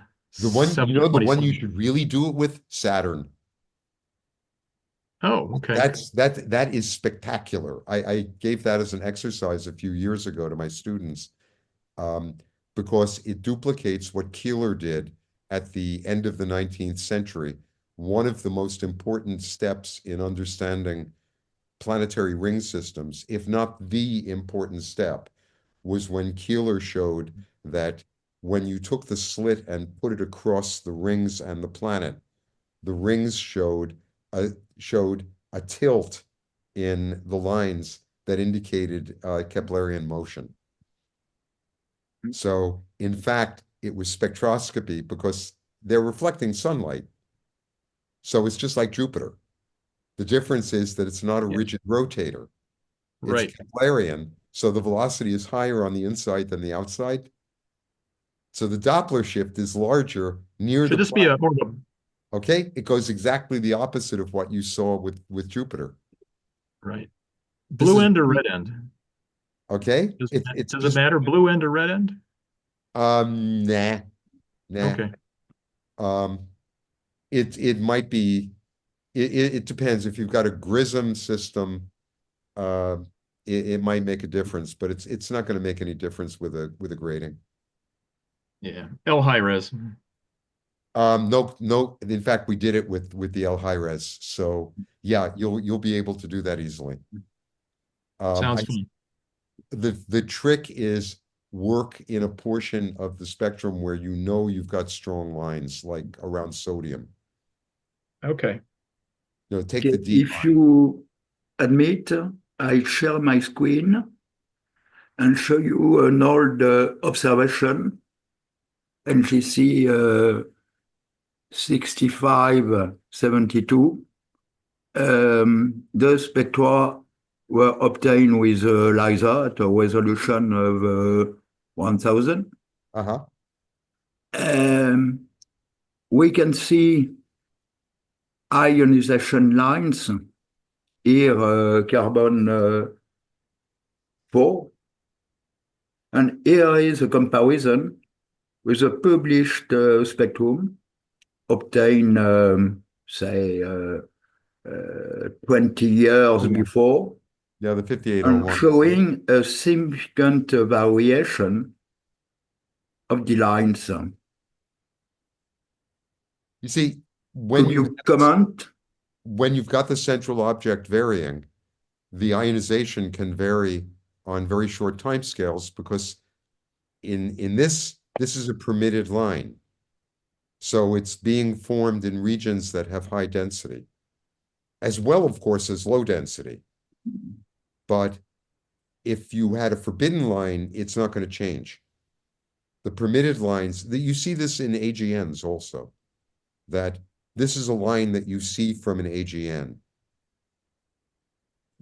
S2: one you
S7: 727.
S2: should really do it with, Saturn.
S7: Oh, okay.
S2: That is spectacular. I gave that as an exercise a few years ago to my students, because it duplicates what Keeler did at the end of the 19th century. One of the most important steps in understanding planetary ring systems, if not the important step, was when Keeler showed that when you took the slit and put it across the rings and the planet, the rings showed a tilt in the lines that indicated Keplerian motion. So, in fact, it was spectroscopy because they're reflecting sunlight. So it's just like Jupiter. The difference is that it's not a rigid rotator. It's
S7: Right.
S2: Keplerian, so the velocity is higher on the inside than the outside. So the Doppler shift is larger near
S7: Should
S2: the
S7: this be
S2: planet.
S7: more of a
S2: Okay, it goes exactly the opposite of what you saw with Jupiter.
S7: right?
S2: This
S7: Blue
S2: is
S7: end or red end?
S2: okay. It's
S7: Does it
S2: just
S7: matter, blue end or red end?
S2: nah.
S7: Okay.
S2: Um, it might be. It depends. If you've got a GRISM system, uh, it might make a difference, but it's not going to make any difference with a grading.
S7: Yeah. L high res.
S2: No. In fact, we did it with the L high res. So yeah, you'll be able to do that easily.
S7: Sounds fun.
S2: The trick is work in a portion of the spectrum where you know you've got strong lines, like around sodium.
S7: Okay.
S2: Take
S1: Okay,
S2: the D
S1: if
S2: line.
S1: you admit, I share my screen and show you an old observation, NGC 6572. The spectra were obtained with LISA at a resolution of 1000.
S2: Uh-huh.
S1: Um, we can see ionization lines here, carbon 4. And here is a comparison with a published spectrum obtained, say, 20 years before,
S2: Yeah, the
S1: and
S2: 5801.
S1: showing a significant variation of the lines.
S2: You see,
S1: Could you comment?
S2: when you've got the central object varying, the ionization can vary on very short timescales because in this is a permitted line. So it's being formed in regions that have high density, as well, of course, as low density. But if you had a forbidden line, it's not going to change. The permitted lines, you see this in AGNs also, that this is a line that you see from an AGN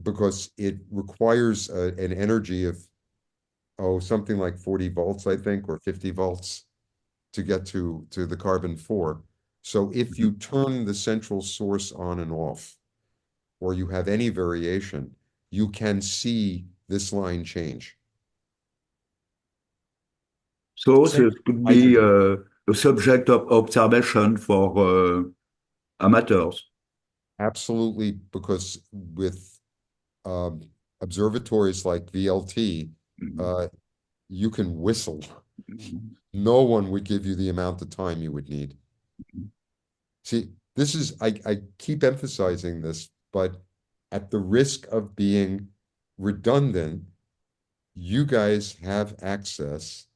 S2: because it requires an energy of, something like 40 volts, I think, or 50 volts to get to the carbon 4. So if you turn the central source on and off, or you have any variation, you can see this line change.
S1: So
S2: Same
S1: this could
S2: with
S1: be
S2: hydrogen.
S1: a subject of observation for amateurs.
S2: Absolutely, because with um, observatories like VLT, you can whistle. No one would give you the amount of time you would need. See, this is, I keep emphasizing this, but at the risk of being redundant, you guys have access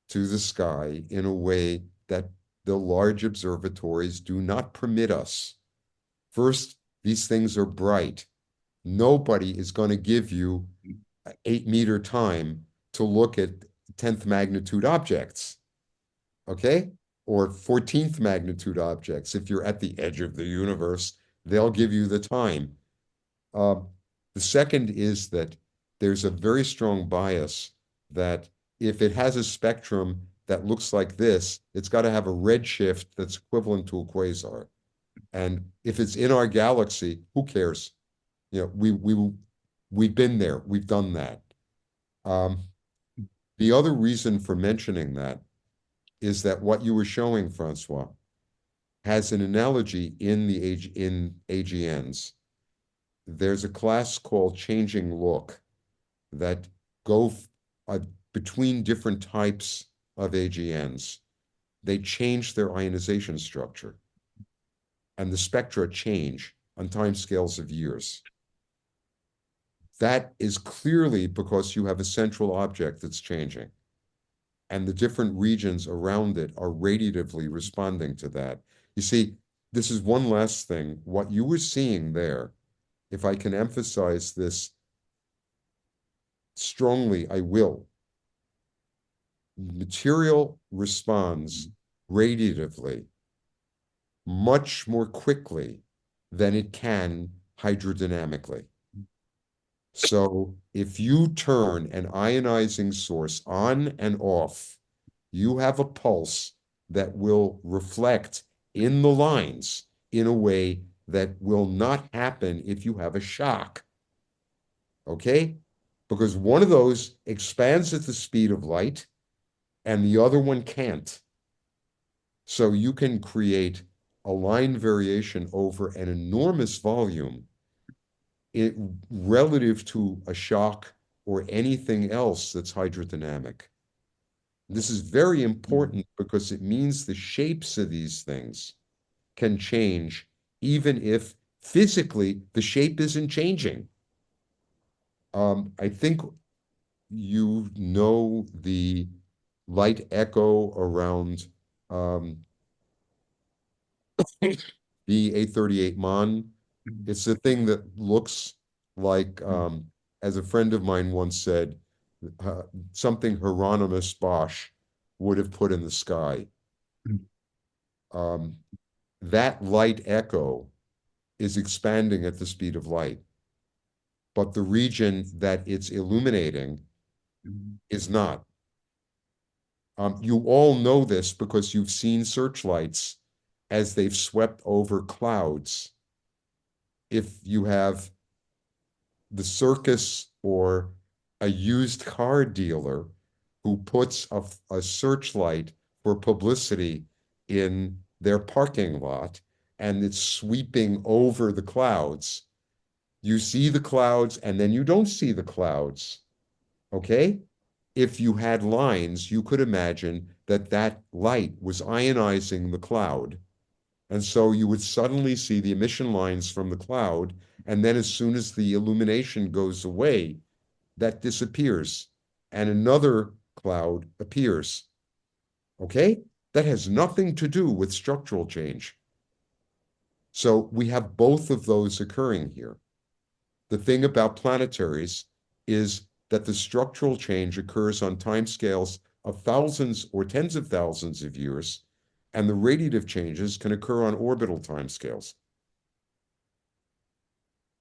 S2: to the sky in a way that the large observatories do not permit us. First, these things are bright. Nobody is going to give you 8-meter time to look at 10th magnitude objects, okay? Or 14th magnitude objects. If you're at the edge of the universe, they'll give you the time. The second is that there's a very strong bias that if it has a spectrum that looks like this, it's got to have a redshift that's equivalent to a quasar. And if it's in our galaxy, who cares? You know, we've been there, we've done that. The other reason for mentioning that is that what you were showing, Francois, has an analogy in AGNs. There's a class called changing look that go between different types of AGNs. They change their ionization structure, and the spectra change on timescales of years. That is clearly because you have a central object that's changing, and the different regions around it are radiatively responding to that. You see, this is one last thing. What you were seeing there, if I can emphasize this strongly, I will. Material responds radiatively much more quickly than it can hydrodynamically. So if you turn an ionizing source on and off, you have a pulse that will reflect in the lines in a way that will not happen if you have a shock. Okay? Because one of those expands at the speed of light and the other one can't. So you can create a line variation over an enormous volume relative to a shock or anything else that's hydrodynamic. This is very important because it means the shapes of these things can change even if physically the shape isn't changing. I think you know the light echo around the A38 Mon. It's the thing that looks like, as a friend of mine once said, something Hieronymus Bosch would have put in the sky. That light echo is expanding at the speed of light, but the region that it's illuminating is not. You all know this because you've seen searchlights as they've swept over clouds. If you have the circus or a used car dealer who puts a searchlight for publicity in their parking lot and it's sweeping over the clouds, you see the clouds and then you don't see the clouds. Okay? If you had lines, you could imagine that that light was ionizing the cloud. And so you would suddenly see the emission lines from the cloud. And then as soon as the illumination goes away, that disappears and another cloud appears. Okay? That has nothing to do with structural change. So we have both of those occurring here. The thing about planetaries is that the structural change occurs on timescales of thousands or tens of thousands of years, and the radiative changes can occur on orbital timescales.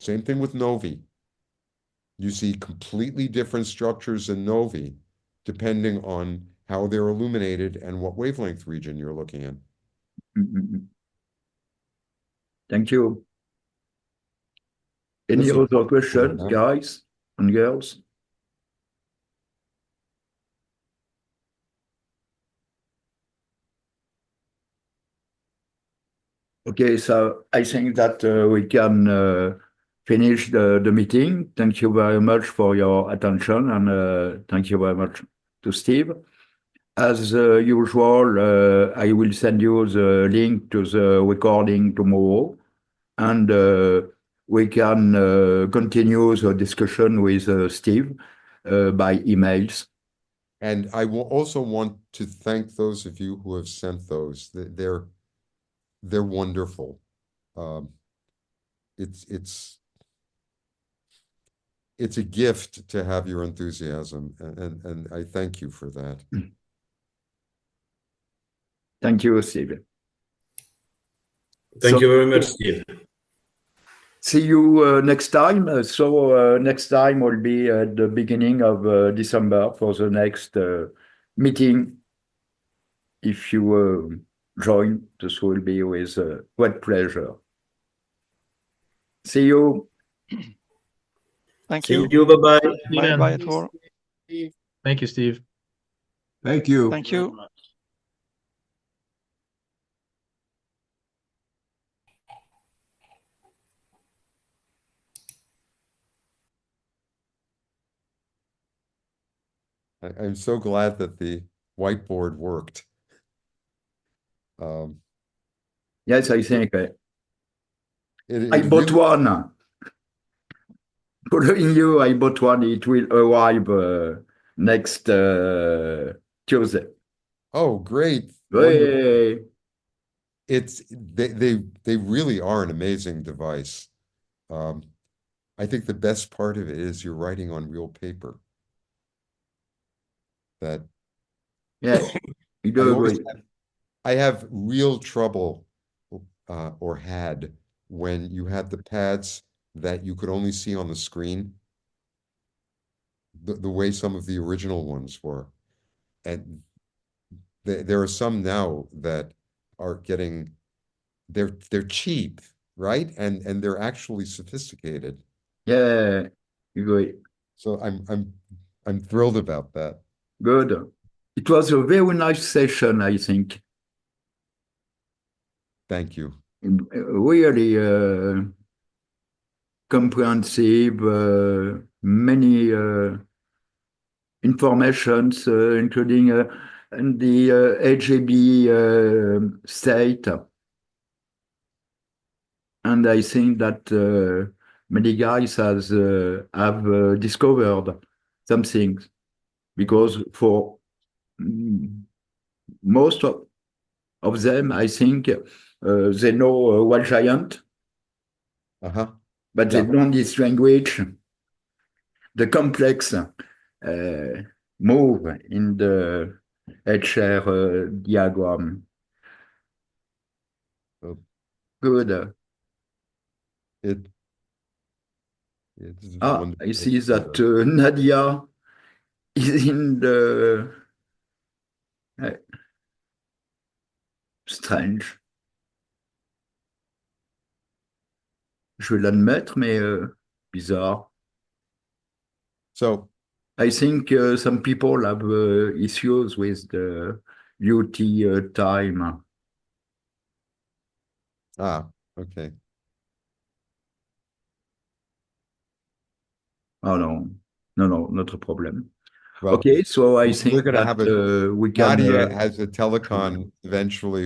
S2: Same thing with novae. You see completely different structures in novae depending on how they're illuminated and what wavelength region you're looking in.
S1: Thank you. Any
S2: Listen,
S1: other questions, guys and girls? Okay, so I think that we can finish the meeting. Thank you very much for your attention, and thank you very much to Steve. As usual, I will send you the link to the recording tomorrow, and we can continue the discussion with Steve by emails.
S2: And I will also want to thank those of you who have sent those. They're wonderful. It's a gift to have your enthusiasm, and I thank you for that.
S1: Thank you, Steve.
S5: Thank you very much, Steve.
S1: See you next time. So next time will be at the beginning of December for the next meeting. If you join, this will be with great pleasure. See you.
S8: Thank
S5: See
S8: you.
S5: you. Bye-bye.
S8: Bye bye at all.
S7: Thank you, Steve.
S6: Thank you.
S8: Thank you.
S2: I'm so glad that the whiteboard worked.
S1: Yes, I think
S2: It
S1: I bought
S2: really,
S1: one. Following you, I bought one. It will arrive next Tuesday.
S2: oh, great, wonderful.
S1: Hey.
S2: They really are an amazing device. I think the best part of it is you're writing on real paper. That
S1: Yeah, you do agree.
S2: I have real trouble, or had, when you had the pads that you could only see on the screen, the way some of the original ones were. And there are some now that are getting, they're cheap, right? And they're actually sophisticated.
S1: Yeah, you agree.
S2: So I'm thrilled about that.
S1: Good. It was a very nice session, I think.
S2: Thank you.
S1: Really comprehensive, many informations, including the AJB state. And I think that many guys have discovered some things, because for most of them, I think they know Wild Giant, but they
S2: Yeah.
S1: don't distinguish the complex move in the HR diagram.
S2: Oh,
S1: Good.
S2: it's just
S1: I
S2: wonderful
S1: see
S2: to
S1: that Nadia is in the Ouais. Strange. Je vais l'admettre, mais bizarre.
S2: So
S1: I think some people have issues with the UT time.
S2: okay.
S1: Oh no, no, not a problem.
S2: Well,
S1: Okay, so I
S2: we're
S1: think
S2: gonna
S1: that
S2: have a
S1: we can.
S2: Nadia has a telecon eventually